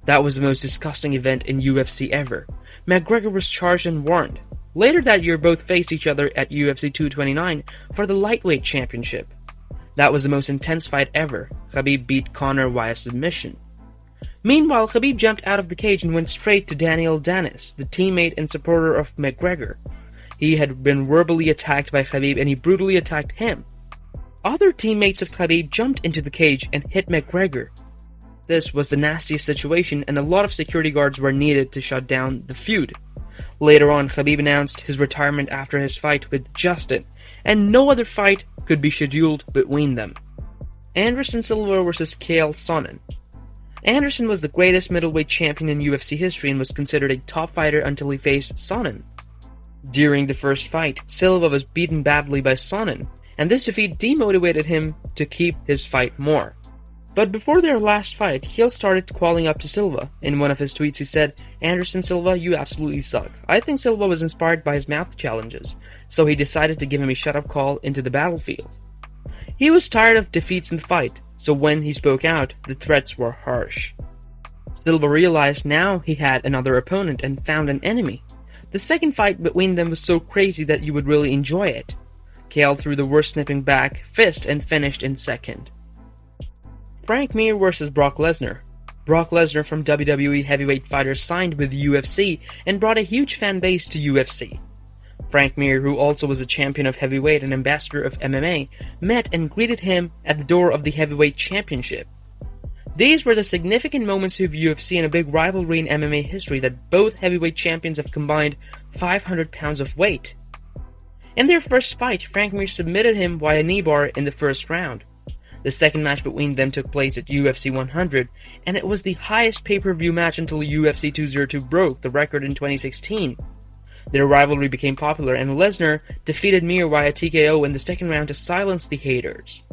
That was the most disgusting event in UFC ever. McGregor was charged and warned. Later that year, both faced each other at UFC 229 for the lightweight championship. That was the most intense fight ever. Khabib beat Conor via submission. Meanwhile, Khabib jumped out of the cage and went straight to Daniel Danis, the teammate and supporter of McGregor. He had been verbally attacked by Khabib and he brutally attacked him. Other teammates of Khabib jumped into the cage and hit McGregor. This was the nastiest situation and a lot of security guards were needed to shut down the feud. Later on, Khabib announced his retirement after his fight with Justin, and no other fight could be scheduled between them. Anderson Silva vs Chael Sonnen. Anderson was the greatest middleweight champion in UFC history and was considered a top fighter until he faced Sonnen. During the first fight, Silva was beaten badly by Sonnen, and this defeat demotivated him to keep his fight more. But before their last fight, Chael started calling up to Silva. In one of his tweets he said, "Anderson Silva, you absolutely suck." I think Silva was inspired by his mouth challenges, so he decided to give him a shut-up call into the battlefield. He was tired of defeats in the fight, so when he spoke out, the threats were harsh. Silva realized now he had another opponent and found an enemy. The second fight between them was so crazy that you would really enjoy it. KL threw the worst snipping back fist and finished in second. Frank Mir vs. Brock Lesnar. Brock Lesnar from WWE heavyweight fighter signed with UFC and brought a huge fan base to UFC. Frank Mir, who also was a champion of heavyweight and ambassador of MMA, met and greeted him at the door of the heavyweight championship. These were the significant moments of UFC and a big rivalry in MMA history that both heavyweight champions have combined 500 pounds of weight. In their first fight, Frank Mir submitted him via knee bar in the first round. The second match between them took place at UFC 100, and it was the highest pay-per-view match until UFC 202 broke the record in 2016. Their rivalry became popular, and Lesnar defeated Mir via TKO in the second round to silence the haters.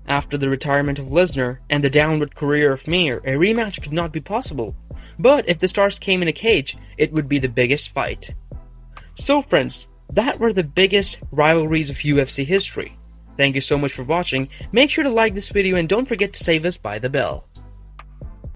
After the retirement of Lesnar and the downward career of Mir, a rematch could not be possible. But if the stars came in a cage, it would be the biggest fight. So friends, that were the biggest rivalries of UFC history. Thank you so much for watching. Make sure to like this video and don't forget to save us by the bell.